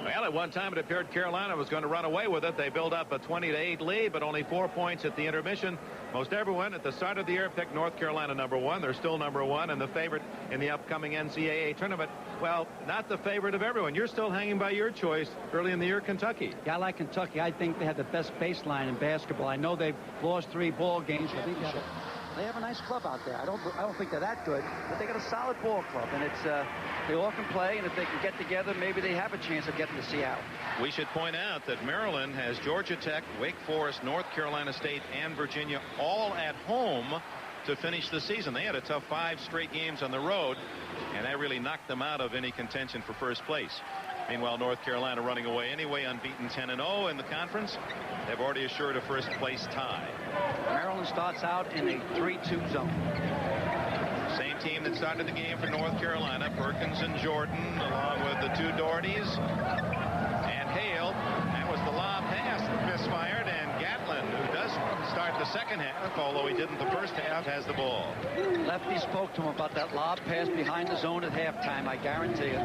[SPEAKER 4] Well, at one time it appeared Carolina was going to run away with it. They built up a 20-8 lead, but only 4 points at the intermission. Most everyone at the start of the year picked North Carolina #1. They're still #1 and the favorite in the upcoming NCAA tournament. Well, not the favorite of everyone. You're still hanging by your choice early in the year, Kentucky.
[SPEAKER 2] Yeah, I like Kentucky. I think they have the best baseline in basketball. I know they've lost 3 ball games, but they have a nice club out there. I don't think they're that good, but they got a solid ball club, and it's they all can play, and if they can get together, maybe they have a chance of getting to Seattle.
[SPEAKER 4] We should point out that Maryland has Georgia Tech, Wake Forest, North Carolina State, and Virginia all at home to finish the season. They had a tough 5 straight games on the road, and that really knocked them out of any contention for first place. Meanwhile, North Carolina running away anyway, unbeaten 10-0 in the conference. They've already assured a first place tie.
[SPEAKER 2] Maryland starts out in a 3-2 zone.
[SPEAKER 4] Same team that started the game for North Carolina, Perkins and Jordan, along with the 2 Dohertys. And Hale, that was the lob pass that misfired, and Gatlin, who does start the second half, although he didn't the first half, has the ball.
[SPEAKER 2] Lefty spoke to him about that lob pass behind the zone at halftime, I guarantee it.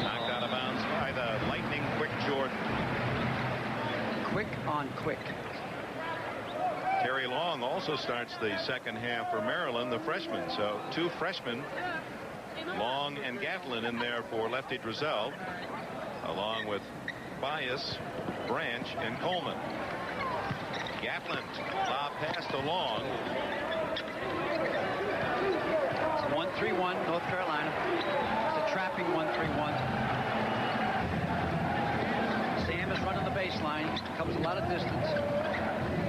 [SPEAKER 4] Knocked out of bounds by the lightning quick Jordan.
[SPEAKER 2] Quick on quick.
[SPEAKER 4] Terry Long also starts the second half for Maryland, the freshman. So 2 freshmen, Long and Gatlin, in there for Lefty Drizel, along with Bias, Branch, and Coleman. Gatlin, lob pass to Long.
[SPEAKER 2] It's 1-3-1, North Carolina. It's a trapping 1-3-1. Sam is running the baseline, covers a lot of distance.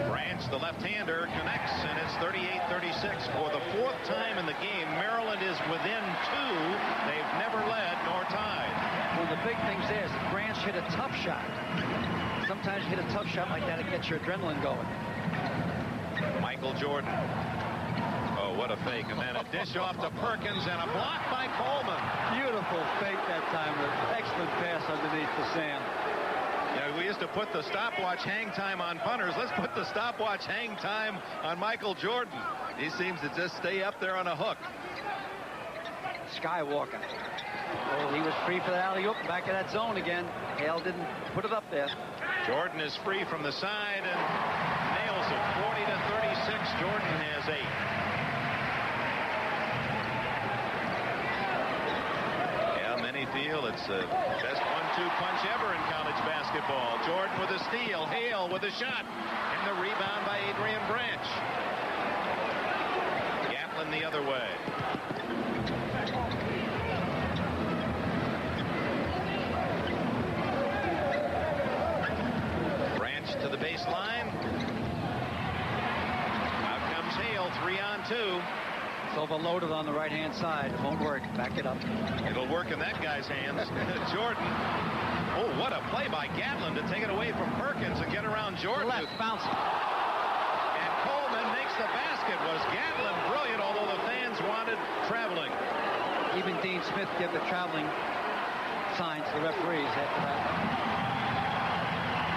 [SPEAKER 4] Branch, the left-hander, connects, and it's 38-36. For the 4th time in the game, Maryland is within 2. They've never led nor tied.
[SPEAKER 2] One of the big things there is that Branch hit a tough shot. Sometimes you hit a tough shot like that, it gets your adrenaline going.
[SPEAKER 4] Michael Jordan. Oh, what a fake. And then a dish off to Perkins and a block by Coleman.
[SPEAKER 2] Beautiful fake that time. Excellent pass underneath to Sam.
[SPEAKER 4] Yeah, we used to put the stopwatch hang time on punters. Let's put the stopwatch hang time on Michael Jordan. He seems to just stay up there on a hook.
[SPEAKER 2] Skywalker. Oh, he was free for the alley-oop, back in that zone again. Hale didn't put it up there.
[SPEAKER 4] Jordan is free from the side and nails it. 40-36. Jordan has 8. Yeah, many feel it's the best 1-2 punch ever in college basketball. Jordan with a steal, Hale with a shot, and the rebound by Adrian Branch. Gatlin the other way. Branch to the baseline. Out comes Hale, 3-on-2.
[SPEAKER 2] It's overloaded on the right-hand side. It won't work. Back it up.
[SPEAKER 4] It'll work in that guy's hands. Jordan. Oh, what a play by Gatlin to take it away from Perkins and get around Jordan.
[SPEAKER 2] Left, bouncing.
[SPEAKER 4] And Coleman makes the basket. Was Gatlin brilliant, although the fans wanted traveling.
[SPEAKER 2] Even Dean Smith gave the traveling signs to the referees after that.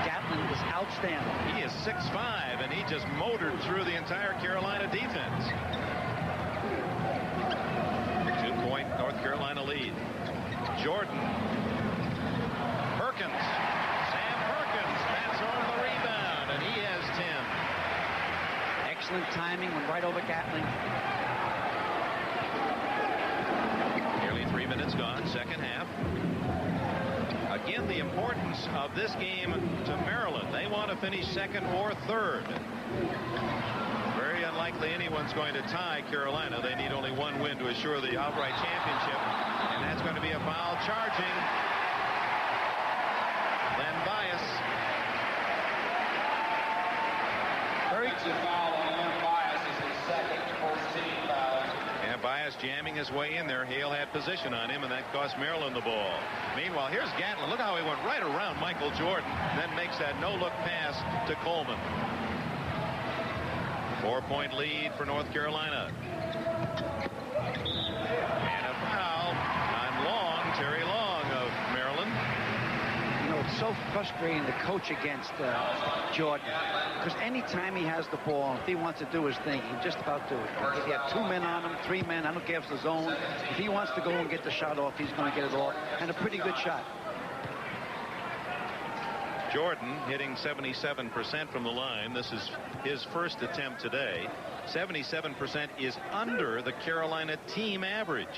[SPEAKER 2] Gatlin is outstanding.
[SPEAKER 4] He is 6'5", and he just motored through the entire Carolina defense. 2-point North Carolina lead. Jordan. Perkins. Sam Perkins. That's on the rebound, and he has 10.
[SPEAKER 2] Excellent timing, went right over Gatling.
[SPEAKER 4] Nearly 3 minutes gone, second half. Again, the importance of this game to Maryland. They want to finish second or third. Very unlikely anyone's going to tie Carolina. They need only one win to assure the outright championship. And that's going to be a foul charging. Len Bias.
[SPEAKER 3] It's a foul on Len Bias. Is his second, 14 foul.
[SPEAKER 4] And Bias jamming his way in there. Hale had position on him, and that cost Maryland the ball. Meanwhile, here's Gatlin. Look how he went right around Michael Jordan, then makes that no-look pass to Coleman. 4-point lead for North Carolina. And a foul on Long, Terry Long of Maryland.
[SPEAKER 2] You know, it's so frustrating to coach against Jordan, because anytime he has the ball, if he wants to do his thing, he can just about do it. If you have 2 men on him, 3 men, I don't care if it's the zone. If he wants to go and get the shot off, he's going to get it off, and a pretty good shot.
[SPEAKER 4] Jordan hitting 77% from the line. This is his first attempt today. 77% is under the Carolina team average.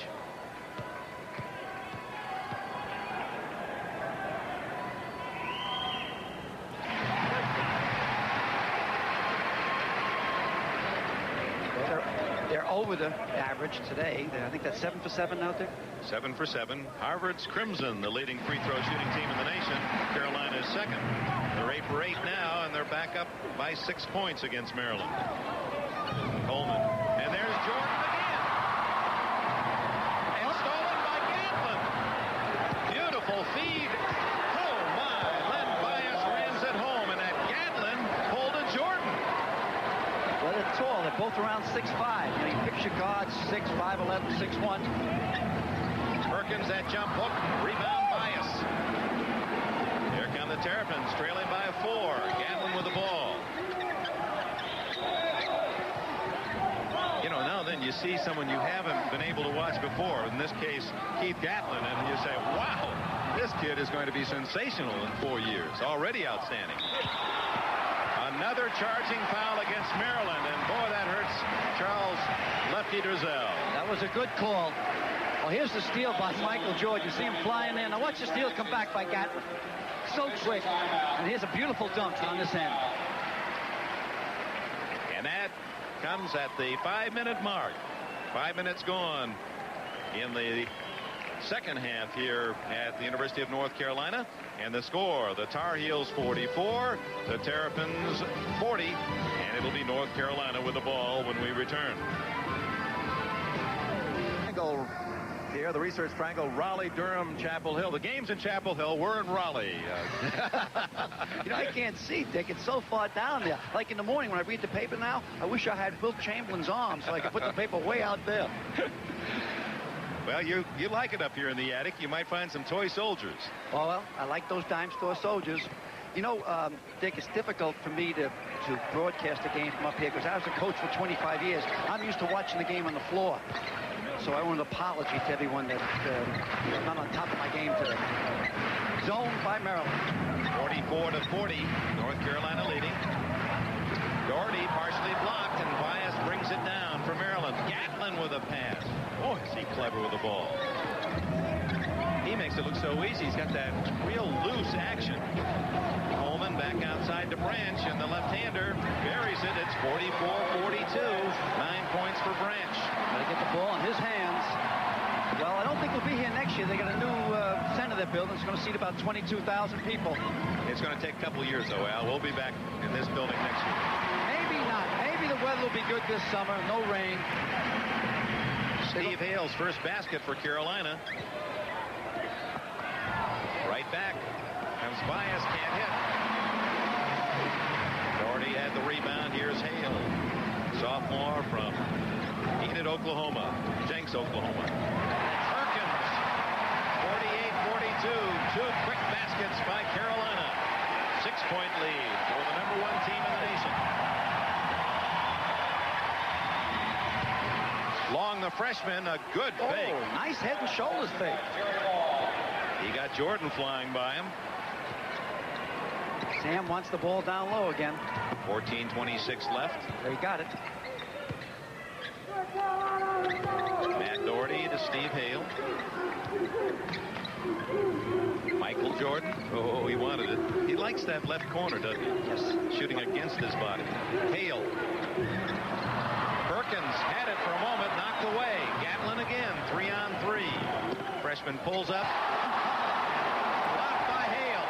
[SPEAKER 2] They're over the average today. I think that's 7 for 7 out there.
[SPEAKER 4] 7 for 7. Harvard's Crimson, the leading free throw shooting team in the nation. Carolina is second. They're 8 for 8 now, and they're back up by 6 points against Maryland. Coleman. And there's Jordan again. And stolen by Gatlin. Beautiful feed. Oh, my. Len Bias rams it home, and that Gatlin pulled a Jordan.
[SPEAKER 2] Well, they're tall. They're both around 6'5". You know, you picture guards 6'5", 11, 6'1".
[SPEAKER 4] Perkins, that jump hook. Rebound Bias. Here come the Terrapins, trailing by 4. Gatlin with the ball. You know, now then you see someone you haven't been able to watch before. In this case, Keith Gatlin, and you say, wow, this kid is going to be sensational in 4 years. Already outstanding. Another charging foul against Maryland, and boy, that hurts Charles Lefty Drizel.
[SPEAKER 2] That was a good call. Well, here's the steal by Michael Jordan. You see him flying in. Now watch the steal come back by Gatlin. So quick. And here's a beautiful dunk on this end.
[SPEAKER 4] And that comes at the 5-minute mark. 5 minutes gone in the second half here at the University of North Carolina. And the score, the Tar Heels 44, the Terrapins 40, and it'll be North Carolina with the ball when we return. Triangle here, the research triangle, Raleigh, Durham, Chapel Hill. The games in Chapel Hill were in Raleigh.
[SPEAKER 2] You know, I can't see, Dick. It's so far down there. Like in the morning when I read the paper now, I wish I had Wilt Chamberlain's arm so I could put the paper way out there.
[SPEAKER 4] Well, you like it up here in the attic. You might find some toy soldiers.
[SPEAKER 2] Oh, well, I like those dime store soldiers. You know, Dick, it's difficult for me to broadcast a game from up here because I was a coach for 25 years. I'm used to watching the game on the floor. So I want an apology to everyone that I'm not on top of my game today. Zone by Maryland.
[SPEAKER 4] 44-40, North Carolina leading. Doherty partially blocked, and Bias brings it down for Maryland. Gatlin with a pass. Boy, is he clever with the ball. He makes it look so easy. He's got that real loose action. Coleman back outside to Branch, and the left-hander buries it. It's 44-42. 9 points for Branch.
[SPEAKER 2] Got to get the ball in his hands. Well, I don't think we'll be here next year. They got a new center they're building. It's going to seat about 22,000 people.
[SPEAKER 4] It's going to take a couple of years, though, Al. We'll be back in this building next year.
[SPEAKER 2] Maybe not. Maybe the weather will be good this summer. No rain.
[SPEAKER 4] Steve Hale's first basket for Carolina. Right back. Comes Bias, can't hit. Doherty had the rebound. Here's Hale. Sophomore from Enid, Oklahoma. Jenks, Oklahoma. Perkins. 48-42. 3-point lead for the #1 team in the nation. Long, the freshman, a good fake.
[SPEAKER 2] Nice head and shoulders fake.
[SPEAKER 4] He got Jordan flying by him.
[SPEAKER 2] Sam wants the ball down low again.
[SPEAKER 4] 14:26 left.
[SPEAKER 2] They got it.
[SPEAKER 4] Matt Doherty to Steve Hale. Michael Jordan. Oh, he wanted it. He likes that left corner, doesn't he?
[SPEAKER 2] Yes.
[SPEAKER 4] Shooting against his body. Hale. Perkins had it for a moment, knocked away. Gatlin again, 3-on-3. Freshman pulls up. Blocked by Hale.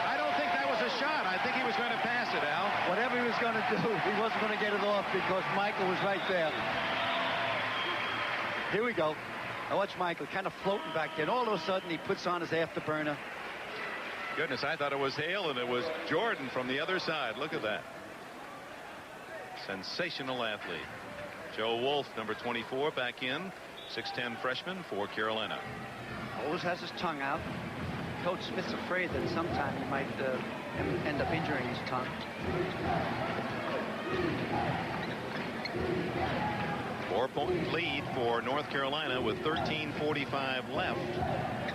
[SPEAKER 4] I don't think that was a shot. I think he was going to pass it, Al.
[SPEAKER 2] Whatever he was going to do, he wasn't going to get it off because Michael was right there. Here we go. Now watch Michael kind of floating back there. And all of a sudden, he puts on his afterburner.
[SPEAKER 4] Goodness, I thought it was Hale, and it was Jordan from the other side. Look at that. Sensational athlete. Joe Wolf, number 24, back in. 6'10 freshman for Carolina.
[SPEAKER 2] Always has his tongue out. Coach Smith's afraid that sometime he might end up injuring his tongue.
[SPEAKER 4] 4-point lead for North Carolina with 13:45 left.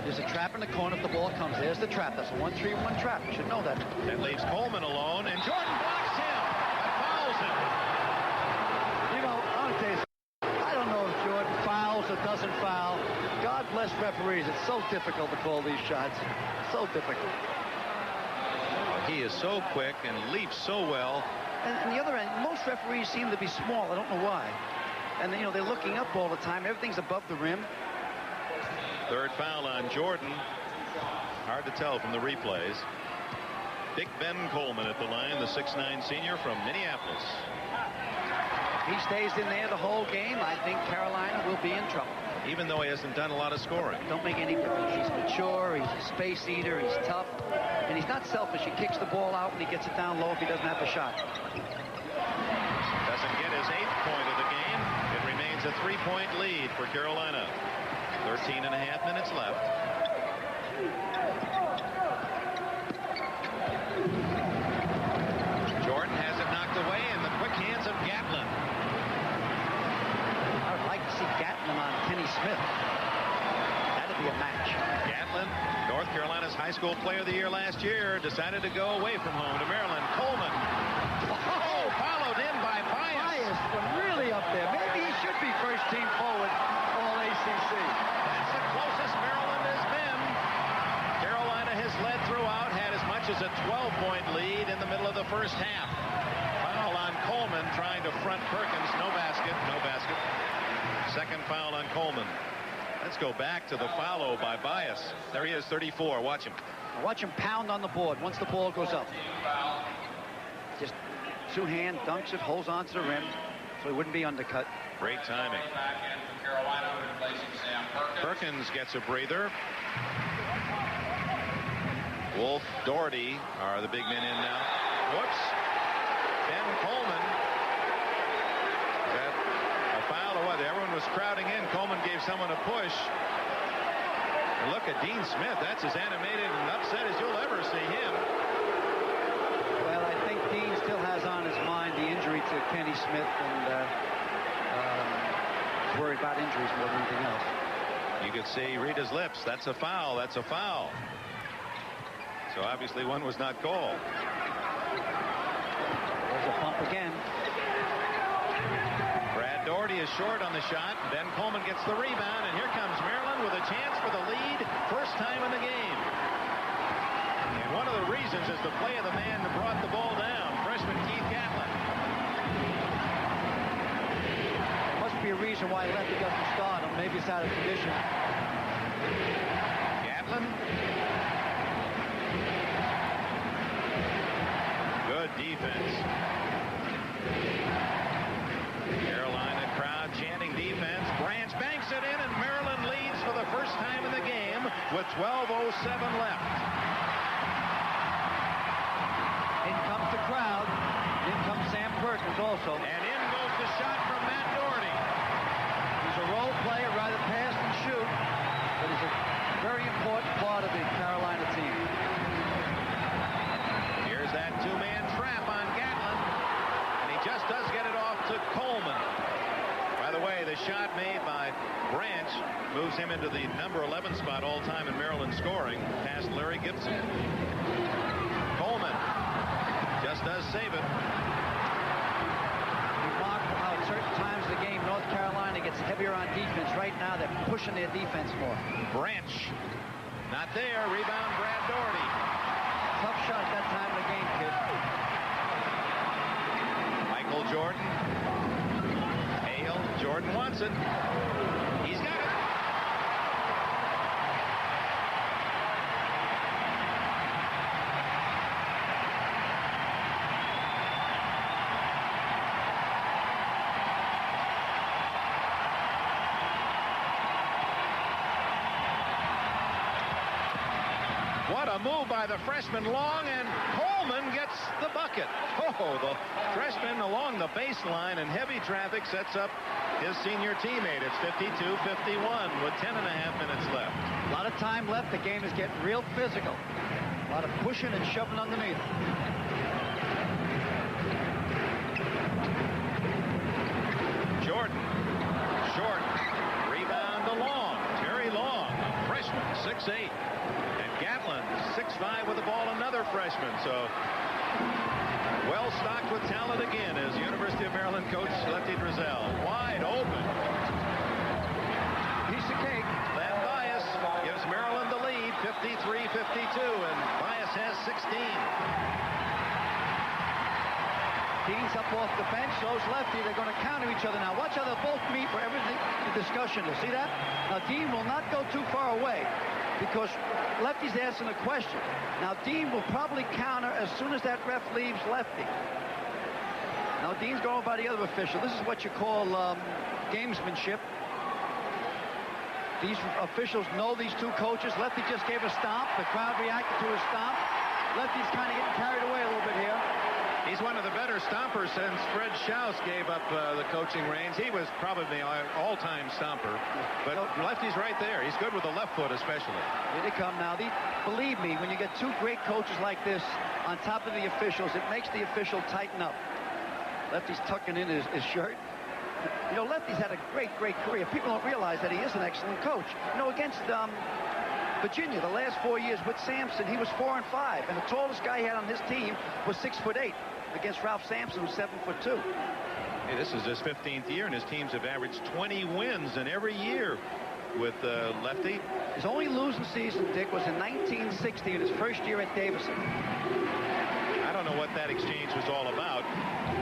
[SPEAKER 2] There's a trap in the corner if the ball comes. There's the trap. That's a 1-3-1 trap. You should know that.
[SPEAKER 4] That leaves Coleman alone, and Jordan blocks him. Fouls him.
[SPEAKER 2] You know, I'll tell you something. I don't know if Jordan fouls or doesn't foul. God bless referees. It's so difficult to call these shots. So difficult.
[SPEAKER 4] He is so quick and leaps so well.
[SPEAKER 2] And on the other end, most referees seem to be small. I don't know why. And, you know, they're looking up all the time. Everything's above the rim.
[SPEAKER 4] Third foul on Jordan. Hard to tell from the replays. Big Ben Coleman at the line, the 6'9 senior from Minneapolis.
[SPEAKER 2] If he stays in there the whole game, I think Carolina will be in trouble.
[SPEAKER 4] Even though he hasn't done a lot of scoring.
[SPEAKER 2] Don't make any difference. He's mature, he's a space eater, he's tough, and he's not selfish. He kicks the ball out and he gets it down low if he doesn't have the shot.
[SPEAKER 4] Doesn't get his 8th point of the game. It remains a 3-point lead for Carolina. 13.5 minutes left. Jordan has it knocked away in the quick hands of Gatlin.
[SPEAKER 2] I would like to see Gatlin on Kenny Smith. That'd be a match.
[SPEAKER 4] Gatlin, North Carolina's high school player of the year last year, decided to go away from home to Maryland. Coleman. Oh, followed in by Bias.
[SPEAKER 2] Bias went really up there. Maybe he should be first team forward all ACC.
[SPEAKER 4] That's the closest Maryland has been. Carolina has led throughout, had as much as a 12-point lead in the middle of the first half. Foul on Coleman trying to front Perkins. No basket. No basket. Second foul on Coleman. Let's go back to the foul by Bias. There he is, 34. Watch him.
[SPEAKER 2] Watch him pound on the board once the ball goes up. Just two-hand dunks it, holds on to the rim, so he wouldn't be undercut.
[SPEAKER 4] Great timing. Perkins gets a breather. Wolf, Doherty are the big men in now. Whoops. Ben Coleman. Is that a foul or what? Everyone was crowding in. Coleman gave someone a push. And look at Dean Smith. That's as animated and upset as you'll ever see him.
[SPEAKER 2] Well, I think Dean still has on his mind the injury to Kenny Smith and is worried about injuries more than anything else.
[SPEAKER 4] You could see Rita's lips. That's a foul. That's a foul. So obviously one was not called.
[SPEAKER 2] There's a bump again.
[SPEAKER 4] Brad Doherty is short on the shot. Ben Coleman gets the rebound, and here comes Maryland with a chance for the lead. First time in the game. And one of the reasons is the play of the man that brought the ball down, freshman Keith Gatlin.
[SPEAKER 2] There must be a reason why Lefty doesn't start him. Maybe it's out of condition.
[SPEAKER 4] Gatlin. Good defense. Carolina crowd chanting defense. Branch banks it in, and Maryland leads for the first time in the game with 12:07 left.
[SPEAKER 2] In comes the crowd. In comes Sam Perkins also.
[SPEAKER 4] And in goes the shot from Matt Doherty.
[SPEAKER 2] He's a role player, rather pass than shoot, but he's a very important part of the Carolina team.
[SPEAKER 4] by Branch moves him into the number 11 spot all time in Maryland scoring, past Larry Gibson. Coleman just does save it.
[SPEAKER 2] Remarkable how at certain times of the game North Carolina gets heavier on defense. Right now they're pushing their defense more.
[SPEAKER 4] Branch not there. Rebound Brad Doherty.
[SPEAKER 2] Tough shot at that time of the game, kid.
[SPEAKER 4] Michael Jordan. Hale. Jordan wants it. He's got it. What a move by the freshman Long, and Coleman gets the bucket. Oh, the freshman along the baseline in heavy traffic sets up his senior teammate. It's 52-51 with 10.5 minutes left.
[SPEAKER 2] A lot of time left. The game is getting real physical. A lot of pushing and shoving underneath.
[SPEAKER 4] Jordan. Short. Rebound to Long. Terry Long, freshman, 6'8". Gatlin, 6'5" with the ball, another freshman. So well stocked with talent again is University of Maryland coach Lefty Driesell. Wide open.
[SPEAKER 2] Piece of cake.
[SPEAKER 4] Then Bias gives Maryland the lead, 53-52, and Bias has 16.
[SPEAKER 2] Dean's up off the bench, so's Lefty. They're going to counter each other now. Watch how they both meet for everything. The discussion. You see that? Now Dean will not go too far away, because Lefty's asking a question. Now, Dean will probably counter as soon as that ref leaves Lefty. Now, Dean's going by the other official. This is what you call gamesmanship. These officials know these two coaches. Lefty just gave a stomp. The crowd reacted to his stomp. Lefty's kind of getting carried away a little bit here.
[SPEAKER 4] He's one of the better stompers since Fred Schaus gave up the coaching reins. He was probably an all-time stomper. But Lefty's right there. He's good with the left foot especially.
[SPEAKER 2] Here they come now. Believe me, when you get two great coaches like this on top of the officials, it makes the official tighten up. Lefty's tucking in his shirt. You know, Lefty's had a great career. People don't realize that he is an excellent coach. You know, against Virginia, the last 4 years with Sampson, he was 4 and 5, and the tallest guy he had on his team was 6'8". Against Ralph Sampson, who's 7'2".
[SPEAKER 4] Hey, this is his 15th year, and his teams have averaged 20 wins in every year with Lefty.
[SPEAKER 2] His only losing season, Dick, was in 1960 in his first year at Davidson.
[SPEAKER 4] I don't know what that exchange was all about,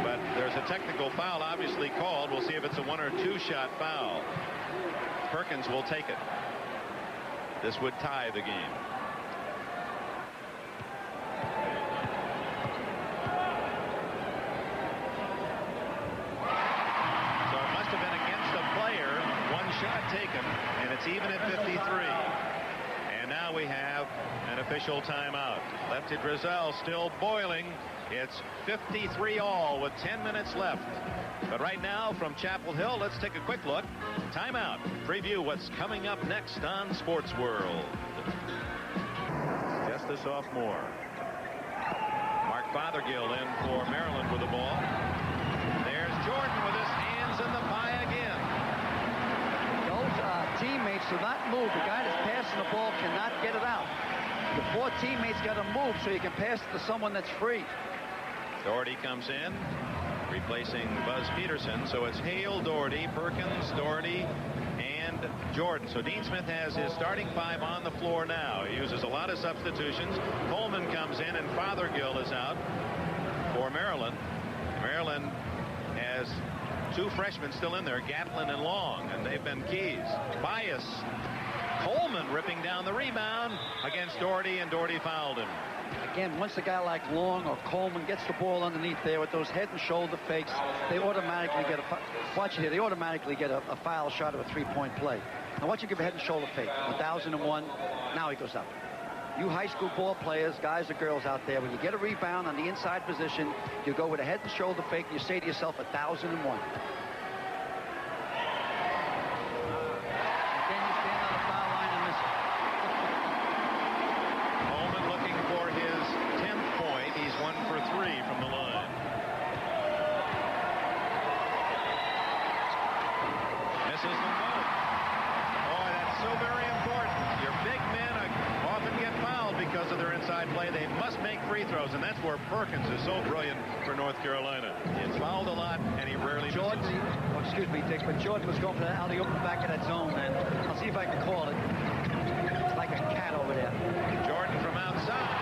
[SPEAKER 4] but there's a technical foul obviously called. We'll see if it's a 1 or 2 shot foul. Perkins will take it. This would tie the game. Shot taken, and it's even at 53. And now we have an official timeout. Lefty Driesell still boiling. It's 53 all with 10 minutes left. But right now from Chapel Hill, let's take a quick look. Timeout. Preview what's coming up next on Sports World. Just a sophomore. Mark Fothergill in for Maryland with the ball. There's Jordan with his hands in the pie again.
[SPEAKER 2] Teammates do not move. The guy that's passing the ball cannot get it out. The 4 teammates got to move so you can pass it to someone that's free.
[SPEAKER 4] Doherty comes in, replacing Buzz Peterson. So it's Hale, Doherty, Perkins, Doherty, and Jordan. So Dean Smith has his starting 5 on the floor now. He uses a lot of substitutions. Coleman comes in, and Fothergill is out for Maryland. Maryland has 2 freshmen still in there, Gatlin and Long, and they've been keys. Bias. Coleman ripping down the rebound against Doherty, and Doherty fouled him.
[SPEAKER 2] Again, once a guy like Long or Coleman gets the ball underneath there with those head and shoulder fakes, they automatically get watch it here, they automatically get a foul shot of a 3-point play. Now watch him give a head and shoulder fake. 1001, now he goes up. You high school ball players, guys or girls out there, when you get a rebound on the inside position, you go with a head and shoulder fake, and you say to yourself, 1001. And then you stand on the foul line and miss it.
[SPEAKER 4] Coleman looking for his 10th point. He's 1 for 3 from the line. Misses the move. of their inside play. They must make free throws, and that's where Perkins is so brilliant for North Carolina. He's fouled a lot, and he rarely
[SPEAKER 2] Jordan, oh, excuse me, Dick, but Jordan was going for the alley-oop in the back of that zone, and I'll see if I can call it. It's like a cat over there.
[SPEAKER 4] Jordan from outside.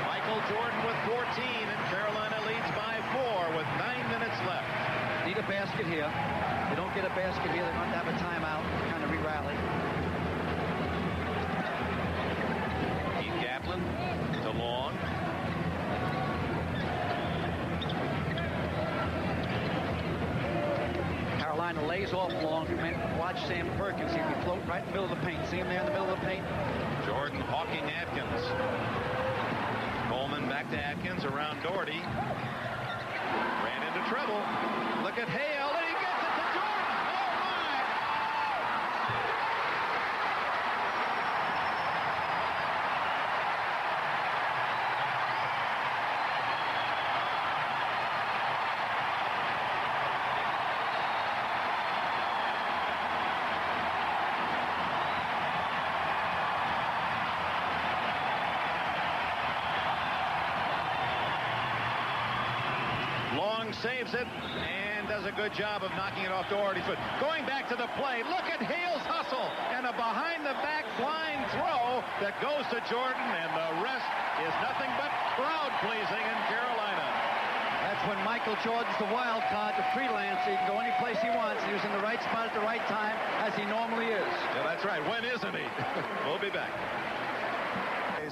[SPEAKER 4] Michael Jordan with 14, and Carolina leads by 4 with 9 minutes left.
[SPEAKER 2] Need a basket here. If they don't get a basket here, they're going to have a timeout, kind of re-rally.
[SPEAKER 4] To Long.
[SPEAKER 2] Carolina lays off Long. Watch Sam Perkins. He'll be floating right in the middle of the paint. See him there in the middle of the paint?
[SPEAKER 4] Jordan hawking Atkins. Coleman back to Atkins around Doherty. Ran into trouble. Look at Hale, and he gets it to Jordan. Oh, my! Long saves it and does a good job of knocking it off Doherty's foot. Going back to the play, look at Hale's hustle and a behind-the-back flying throw that goes to Jordan, and the rest is nothing but crowd-pleasing in Carolina.
[SPEAKER 2] That's when Michael Jordan's the wild card, the freelance. He can go any place he wants. He was in the right spot at the right time, as he normally is.
[SPEAKER 4] Yeah, that's right. When isn't he? We'll be back.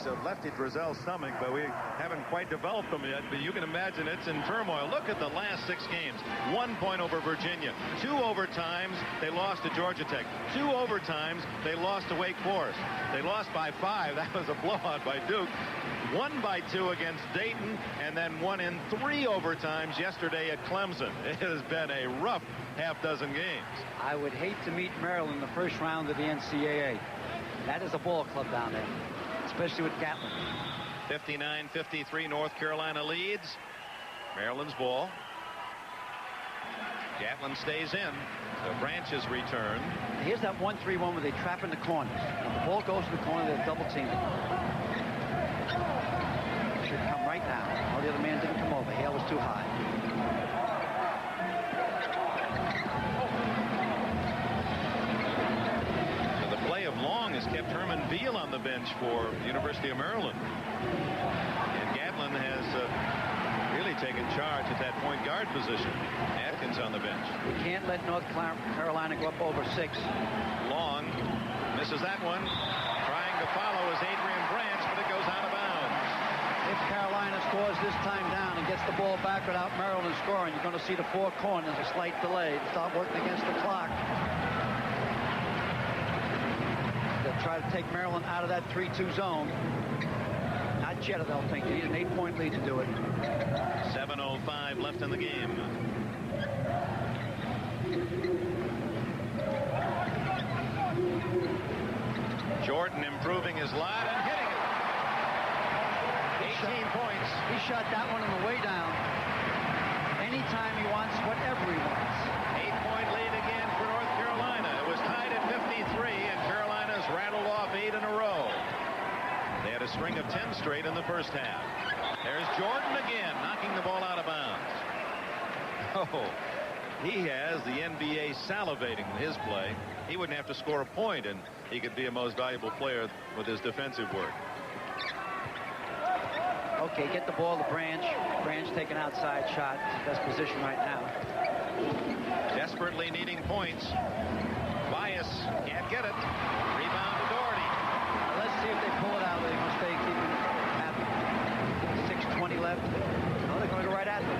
[SPEAKER 4] Of lefty Drizel's stomach, but we haven't quite developed them yet. But you can imagine it's in turmoil. Look at the last 6 games. 1 point over Virginia. 2 overtimes, they lost to Georgia Tech. 2 overtimes, they lost to Wake Forest. They lost by 5. That was a blowout by Duke. 1 by 2 against Dayton, and then 1 in 3 overtimes yesterday at Clemson. It has been a rough half-dozen games.
[SPEAKER 2] I would hate to meet Maryland in the first round of the NCAA. That is a ball club down there, especially with Gatlin.
[SPEAKER 4] 59-53, North Carolina leads. Maryland's ball. Gatlin stays in. The Branches return.
[SPEAKER 2] Here's that 1-3-1 where they trap in the corners. When the ball goes to the corner, they're double teaming. Should come right now. Oh, the other man didn't come over. Hale was too high.
[SPEAKER 4] Of Long has kept Herman Beal on the bench for the University of Maryland. And Gatlin has really taken charge at that point guard position. Atkins on the bench.
[SPEAKER 2] We can't let North Carolina go up over 6.
[SPEAKER 4] Long misses that one. Trying to follow is Adrian Branch, but it goes out of bounds.
[SPEAKER 2] If Carolina scores this time down and gets the ball back without Maryland scoring, you're going to see the 4 corners, a slight delay. Start working against the clock. Try to take Maryland out of that 3-2 zone. Not yet, they'll think. They need an 8-point lead to do it.
[SPEAKER 4] 7:05 left in the game. Jordan improving his lot and hitting it. 18 points.
[SPEAKER 2] He shot that one on the way down. Anytime he wants, whatever he wants.
[SPEAKER 4] 8-point lead again for North Carolina. It was tied at 53, and Carolina's rattled off 8 in a row. They had a string of 10 straight in the first half. There's Jordan again, knocking the ball out of bounds. Oh, he has the NBA salivating his play. He wouldn't have to score a point, and he could be a most valuable player with his defensive work.
[SPEAKER 2] Okay, get the ball to Branch. Branch taking outside shot. Best position right now.
[SPEAKER 4] Desperately needing points. Bias can't get it. Rebound to Doherty.
[SPEAKER 2] Let's see if they pull it out. They must stay keeping happy. 6:20 left. No, they're going to go right at them.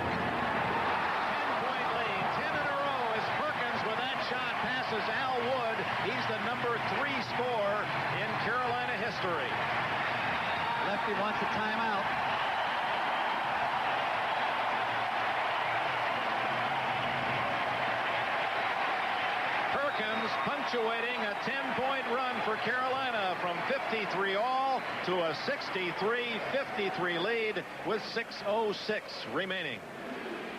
[SPEAKER 4] 10-point lead. 10 in a row as Perkins with that shot passes Al Wood. He's the number 3 scorer in Carolina history.
[SPEAKER 2] Lefty wants a timeout.
[SPEAKER 4] Perkins punctuating a 10-point run for Carolina from 53 all to a 63-53 lead with 6:06 remaining.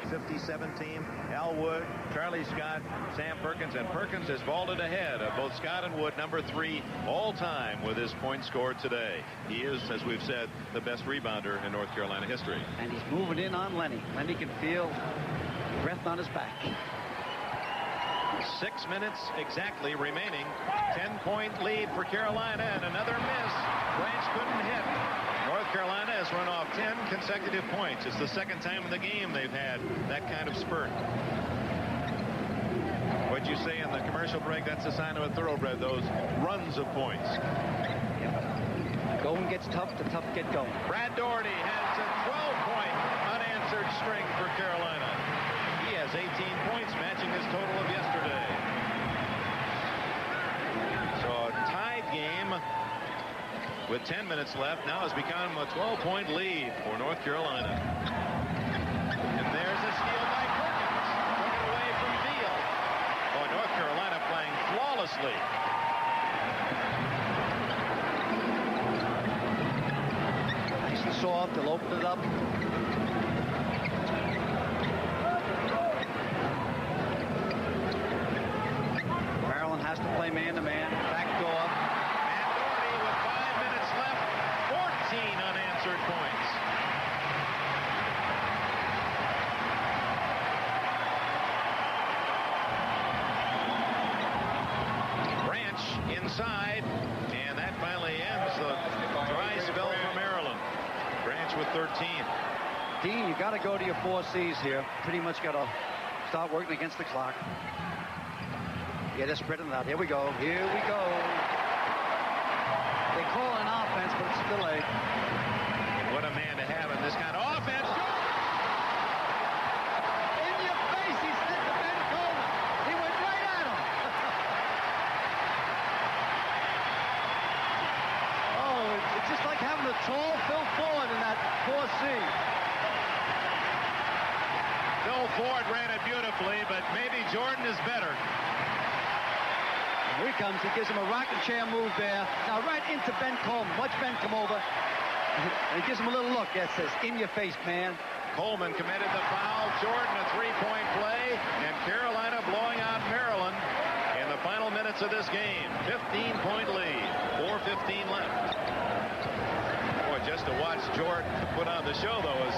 [SPEAKER 4] 57 team. Al Wood, Charlie Scott, Sam Perkins, and Perkins has vaulted ahead of both Scott and Wood, number 3 all time with his points scored today. He is, as we've said, the best rebounder in North Carolina history.
[SPEAKER 2] And he's moving in on Lenny. Lenny can feel the breath on his back.
[SPEAKER 4] 6 minutes exactly remaining. 10-point lead for Carolina, and another miss. Branch couldn't hit. North Carolina has run off 10 consecutive points. It's the second time in the game they've had that kind of spurt. What'd you say in the commercial break? That's a sign of a thoroughbred, those runs of points.
[SPEAKER 2] Going gets tough, the tough get going.
[SPEAKER 4] Brad Daugherty has a 12-point unanswered string for Carolina. He has 18 points, matching his total of yesterday. So a tied game with 10 minutes left now has become a 12-point lead for North Carolina. And there's a steal by Perkins. Took it away from Veal. Oh, North Carolina playing flawlessly.
[SPEAKER 2] Nice and soft. They'll open it up. Maryland has to play man-to-man. Back door.
[SPEAKER 4] Unanswered points. Branch inside, and that finally ends the dry spell for Maryland. Branch with 13.
[SPEAKER 2] Dean, you got to go to your 4 C's here. Pretty much got to start working against the clock. Yeah, they're spreading it out. Here we go. Here we go. They call an offense, but it's a delay.
[SPEAKER 4] What a man to have in this kind of offense.
[SPEAKER 2] In your face, he said to Ben Coleman. He went right at him. Oh, it's just like having a tall Phil Ford in that 4C.
[SPEAKER 4] Phil Ford ran it beautifully, but maybe Jordan is better.
[SPEAKER 2] Here he comes. He gives him a rocking chair move there. Now right into Ben Coleman. Watch Ben come over. And he gives him a little look that says, in your face, man.
[SPEAKER 4] Coleman committed the foul. Jordan a 3-point play. And Carolina blowing out Maryland in the final minutes of this game. 15-point lead. 4:15 left. Boy, just to watch Jordan put on the show, though, is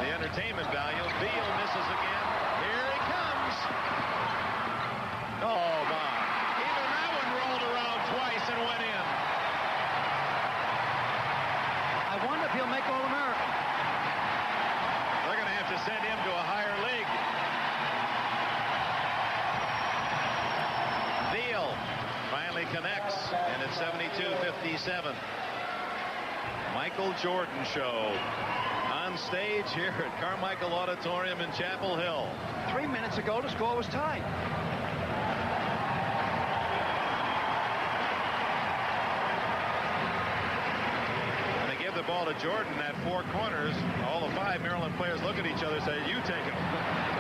[SPEAKER 4] the entertainment value. Veal misses again. Here he comes. Oh, my. Even that one rolled around twice and went in.
[SPEAKER 2] I wonder if he'll make All-American.
[SPEAKER 4] They're going to have to send him to a higher league. Veal finally connects, and it's 72-57. Michael Jordan Show on stage here at Carmichael Auditorium in Chapel Hill.
[SPEAKER 2] 3 minutes ago, the score was tied.
[SPEAKER 4] The ball to Jordan at 4 corners. All the 5 Maryland players look at each other and say, you take him.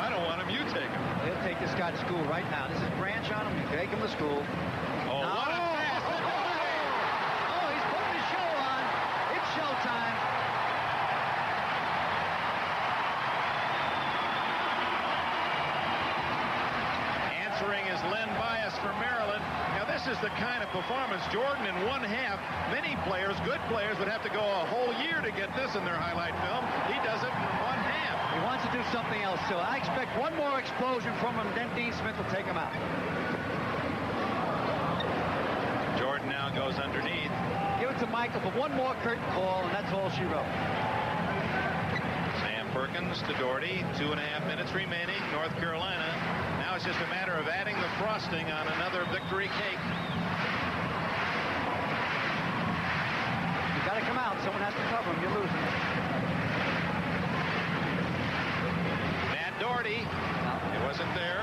[SPEAKER 4] I don't want him, you take him.
[SPEAKER 2] They'll take this guy to school right now. This is Branch on him. You take him to school.
[SPEAKER 4] Oh,
[SPEAKER 2] now,
[SPEAKER 4] what a pass.
[SPEAKER 2] Oh, he's putting his show on. It's showtime.
[SPEAKER 4] Answering is Len Bias for Maryland. Now, this is the kind of performance Jordan in 1 half. Many players, good players, would have to go a whole year to get this in their highlight film. He does it in 1 half.
[SPEAKER 2] He wants to do something else, so I expect one more explosion from him, then Dean Smith will take him out.
[SPEAKER 4] Jordan now goes underneath.
[SPEAKER 2] Give it to Michael for one more curtain call, and that's all she wrote.
[SPEAKER 4] Sam Perkins to Daugherty. 2.5 minutes remaining. North Carolina. Now it's just a matter of adding the frosting on another victory cake.
[SPEAKER 2] You got to come out. Someone has to cover him. You're losing.
[SPEAKER 4] Matt Daugherty. It wasn't there.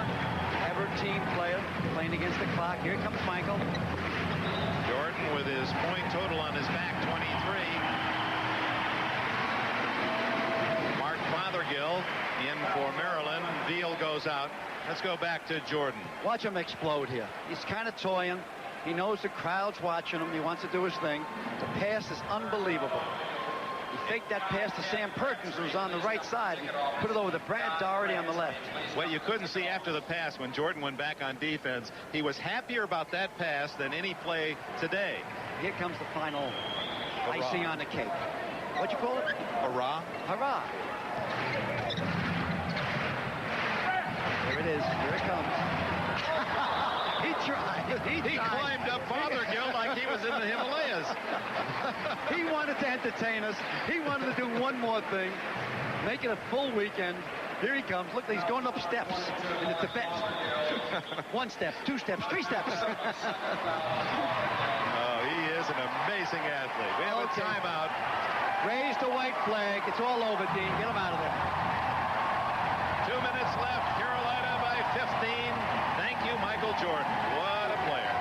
[SPEAKER 2] Ever team player playing against the clock. Here comes Michael.
[SPEAKER 4] Jordan with his point total on his back, 23. Mark Fothergill in for Maryland. Veal goes out. Let's go back to Jordan.
[SPEAKER 2] Watch him explode here. He's kind of toying. He knows the crowd's watching him. He wants to do his thing. The pass is unbelievable. He faked that pass to Sam Perkins, who was on the right side, and put it over to Brad Doherty on the left.
[SPEAKER 4] What you couldn't see after the pass when Jordan went back on defense, he was happier about that pass than any play today.
[SPEAKER 2] Here comes the final icing on the cake. What'd you call it?
[SPEAKER 4] Hurrah.
[SPEAKER 2] Hurrah. Here it is. Here it comes. He tried.
[SPEAKER 4] He climbed up Fothergill like he was in the Himalayas.
[SPEAKER 2] He wanted to entertain us. He wanted to do one more thing. Make it a full weekend. Here he comes. Look, he's going up steps in the Tibet. 1 step, 2 steps, 3 steps.
[SPEAKER 4] Oh, he is an amazing athlete. We have a timeout.
[SPEAKER 2] Raise the white flag. It's all over, Dean. Get him out of there.
[SPEAKER 4] 2 minutes left. Carolina by 15. Thank you, Michael Jordan. What a player.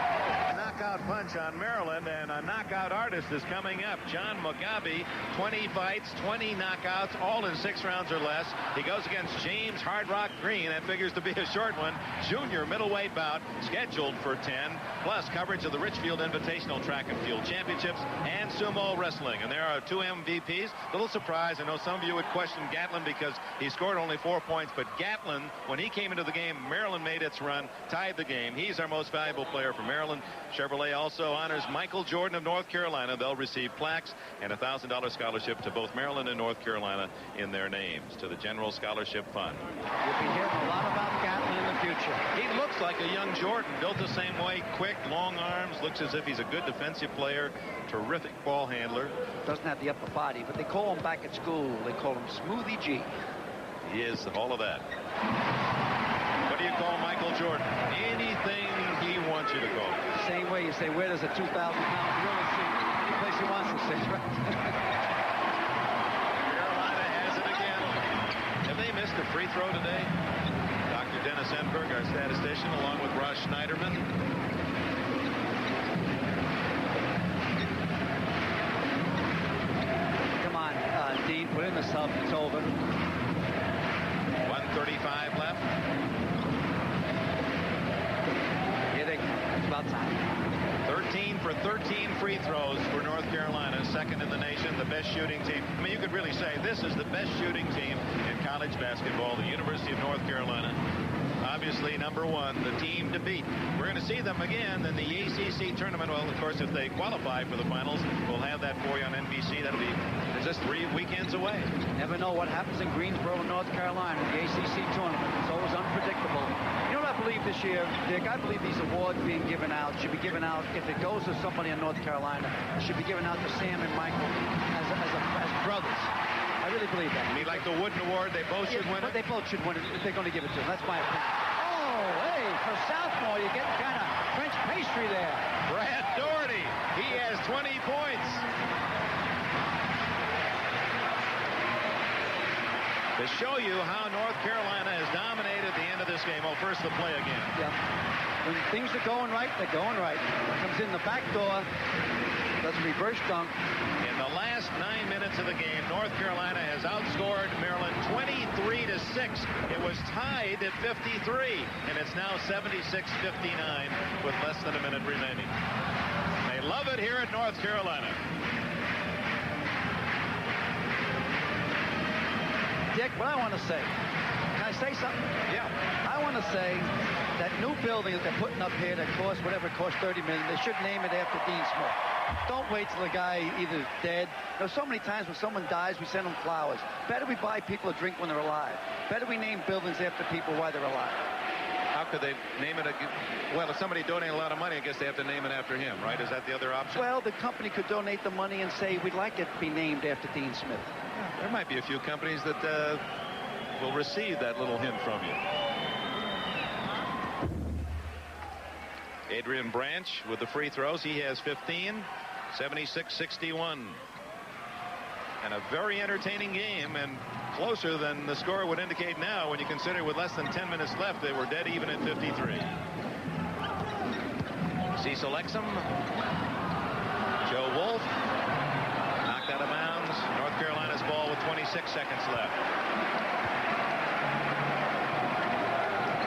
[SPEAKER 4] Knockout punch on Maryland, and a knockout artist is coming up. John Mugabe, 20 fights, 20 knockouts, all in 6 rounds or less. He goes against James Hard Rock Green. That figures to be a short one. Junior middleweight bout scheduled for 10, plus coverage of the Richfield Invitational Track and Field Championships and sumo wrestling. And there are 2 MVPs. Little surprise. I know some of you would question Gatlin because he scored only 4 points, but Gatlin, when he came into the game, Maryland made its run, tied the game. He's our most valuable player for Maryland. Chevrolet also honors Michael Jordan of North Carolina. They'll receive plaques and a $1,000 scholarship to both Maryland and North Carolina in their names to the General Scholarship Fund.
[SPEAKER 2] We'll be hearing a lot about Gatlin in the future.
[SPEAKER 4] He looks like a young Jordan, built the same way, quick, long arms, looks as if he's a good defensive player, terrific ball handler.
[SPEAKER 2] Doesn't have the upper body, but they call him back at school, they call him Smoothie G.
[SPEAKER 4] He is all of that. What do you call Michael Jordan? Anything he wants you to call him.
[SPEAKER 2] Same way you say, where does a 2,000-pound gorilla sit? Any place he wants to sit, right?
[SPEAKER 4] Carolina has it again. Have they missed a free throw today? Dr. Dennis Enberg, our statistician, along with Ross Schneiderman.
[SPEAKER 2] Come on, Dean, put in the sub. It's over.
[SPEAKER 4] 1:35 left.
[SPEAKER 2] Here they come. It's about time.
[SPEAKER 4] 13 for 13 free throws for North Carolina, second in the nation, the best shooting team. I mean, you could really say this is the best shooting team in college basketball, the University of North Carolina. Obviously, number 1, the team to beat. We're going to see them again in the ACC tournament. Well, of course, if they qualify for the finals, we'll have that for you on NBC. That'll be just 3 weekends away.
[SPEAKER 2] Never know what happens in Greensboro, North Carolina, the ACC tournament. It's always unpredictable. You know what I believe this year, Dick? I believe these awards being given out should be given out, if it goes to somebody in North Carolina, it should be given out to Sam and Michael as brothers. I really believe that.
[SPEAKER 4] You mean like the Wooden Award? They both should win it?
[SPEAKER 2] They both should win it if they're going to give it to them. That's my opinion. Oh, hey, for sophomore, you're getting kind of French pastry there.
[SPEAKER 4] Brad Doherty, he has 20 points. To show you how North Carolina has dominated the end of this game. Oh, first the play again.
[SPEAKER 2] Yeah. When things are going right, they're going right. Comes in the back door, does a reverse dunk.
[SPEAKER 4] In the last 9 minutes of the game, North Carolina has outscored Maryland 23-6. It was tied at 53, and it's now 76-59 with less than a minute remaining. They love it here at North Carolina.
[SPEAKER 2] Dick, what I want to say, can I say something?
[SPEAKER 4] Yeah.
[SPEAKER 2] I want to say that new building that they're putting up here that costs whatever it costs, $30 million, they should name it after Dean Smith. Don't wait till the guy either is dead. There's so many times when someone dies, we send them flowers. Better we buy people a drink when they're alive. Better we name buildings after people while they're alive.
[SPEAKER 4] How could they name it? Well, if somebody donated a lot of money, I guess they have to name it after him, right? Is that the other option?
[SPEAKER 2] Well, the company could donate the money and say, we'd like it to be named after Dean Smith.
[SPEAKER 4] Yeah, there might be a few companies that will receive that little hint from you. Adrian Branch with the free throws. He has 15, 76-61. And a very entertaining game, and closer than the score would indicate now when you consider with less than 10 minutes left they were dead even at 53. Cecil Exum, Joe Wolf, knocked out of bounds. North Carolina's ball with 26 seconds left.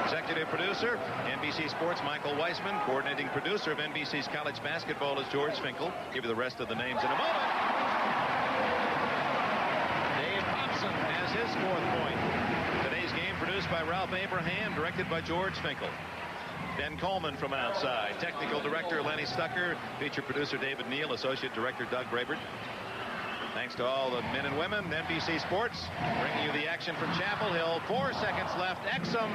[SPEAKER 4] Executive producer, NBC Sports, Michael Weissman. Coordinating producer of NBC's college basketball is George Finkel. Give you the rest of the names in a moment. his 4th point. Today's game produced by Ralph Abraham, directed by George Finkel. Ben Coleman from outside. Technical director Lenny Stucker. Feature producer David Neal. Associate director Doug Brabert. Thanks to all the men and women. NBC Sports bringing you the action from Chapel Hill. 4 seconds left. Exum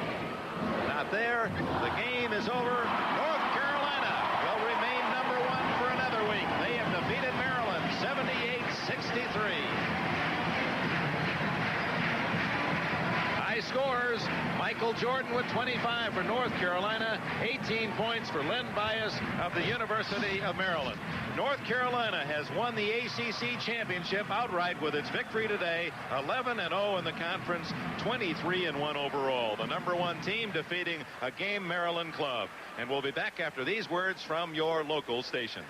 [SPEAKER 4] not there. The game is over. North Carolina will remain #1 for another week. They have defeated Maryland 78-63. High scores. Michael Jordan with 25 for North Carolina. 18 points for Len Bias of the University of Maryland. North Carolina has won the ACC championship outright with its victory today. 11-0 in the conference, 23-1 overall. The #1 team defeating a game Maryland club. And we'll be back after these words from your local station.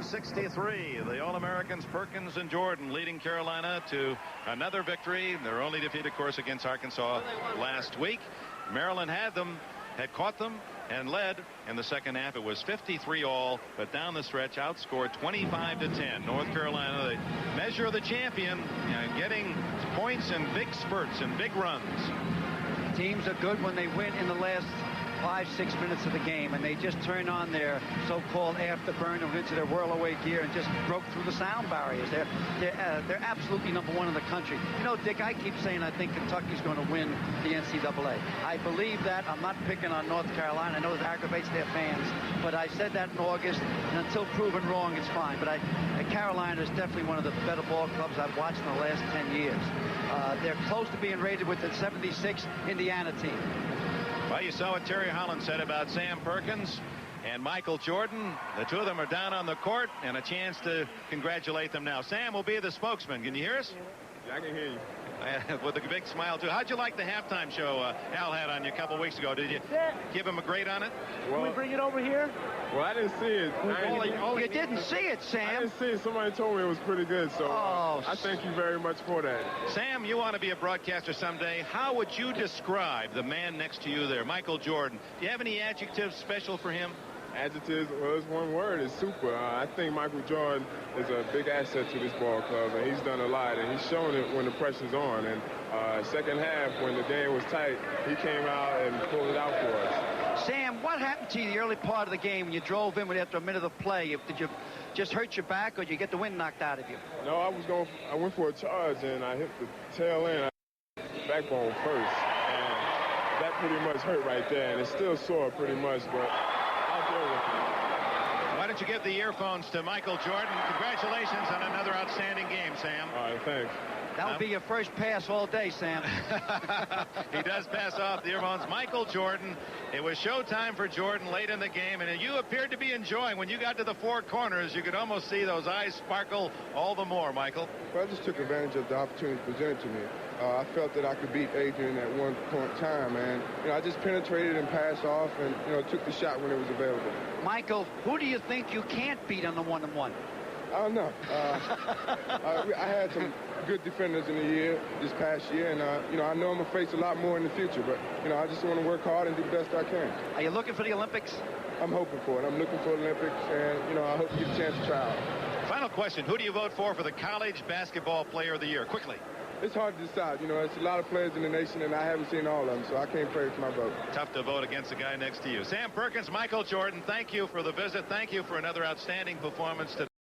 [SPEAKER 4] 63. The All-Americans Perkins and Jordan leading Carolina to another victory. Their only defeat, of course, against Arkansas last week. Maryland had caught them and led in the second half. It was 53-all, but down the stretch outscored 25-10. North Carolina, the measure of the champion, getting points in big spurts and big runs.
[SPEAKER 2] Teams are good when they win in the last 5-6 minutes of the game, and they just turned on their so-called afterburner, went into their whirl-away gear, and just broke through the sound barriers. They're absolutely #1 in the country. You know, Dick, I keep saying I think Kentucky's going to win the NCAA. I believe that. I'm not picking on North Carolina. I know it aggravates their fans, but I said that in August, and until proven wrong, it's fine. But Carolina is definitely one of the better ball clubs I've watched in the last 10 years. They're close to being rated with the '76 Indiana team.
[SPEAKER 4] Well, you saw what Terry Holland said about Sam Perkins and Michael Jordan. The two of them are down on the court, and a chance to congratulate them now. Sam will be the spokesman. Can you hear us?
[SPEAKER 5] Yeah, I can hear you.
[SPEAKER 4] With a big smile, too. How'd you like the halftime show Al had on you a couple weeks ago? Did you give him a grade on it?
[SPEAKER 5] Well,
[SPEAKER 6] can we bring it over here?
[SPEAKER 5] Well, I didn't see it.
[SPEAKER 2] You didn't see it, Sam.
[SPEAKER 5] I didn't see it. Somebody told me it was pretty good, so I thank you very much for that.
[SPEAKER 4] Sam, you want to be a broadcaster someday. How would you describe the man next to you there, Michael Jordan? Do you have any adjectives special for him?
[SPEAKER 5] Adjectives, well, it's one word, it's super. I think Michael Jordan is a big asset to this ball club, and he's done a lot, and he's shown it when the pressure's on. And second half, when the game was tight, he came out and pulled it out for us.
[SPEAKER 2] Sam, what happened to you the early part of the game when you drove in after a minute of play? Did you just hurt your back, or did you get the wind knocked out of you?
[SPEAKER 5] No, I went for a charge, and I hit the tail end, backbone first, and that pretty much hurt right there, and it's still sore pretty much, but
[SPEAKER 4] why don't you give the earphones to Michael Jordan? Congratulations on another outstanding game, Sam.
[SPEAKER 5] All right, thanks.
[SPEAKER 2] That would be your first pass all day, Sam.
[SPEAKER 4] He does pass off the earphones. Michael Jordan. It was showtime for Jordan late in the game, and you appeared to be enjoying. When you got to the four corners, you could almost see those eyes sparkle all the more, Michael.
[SPEAKER 7] Well, I just took advantage of the opportunity presented to me. I felt that I could beat Adrian at one point in time, and I just penetrated and passed off, and took the shot when it was available.
[SPEAKER 2] Michael, who do you think you can't beat on the one-on-one?
[SPEAKER 7] I don't know. I had some good defenders in the year, this past year, and I know I'm gonna face a lot more in the future, but I just want to work hard and do the best I can.
[SPEAKER 2] Are you looking for the Olympics?
[SPEAKER 7] I'm hoping for it. I'm looking for the Olympics, and I hope to get a chance to try out.
[SPEAKER 4] Final question: who do you vote for the College Basketball Player of the Year? Quickly.
[SPEAKER 7] It's hard to decide. It's a lot of players in the nation, and I haven't seen all of them, so I can't place my vote.
[SPEAKER 4] Tough to vote against the guy next to you. Sam Perkins, Michael Jordan, thank you for the visit. Thank you for another outstanding performance today.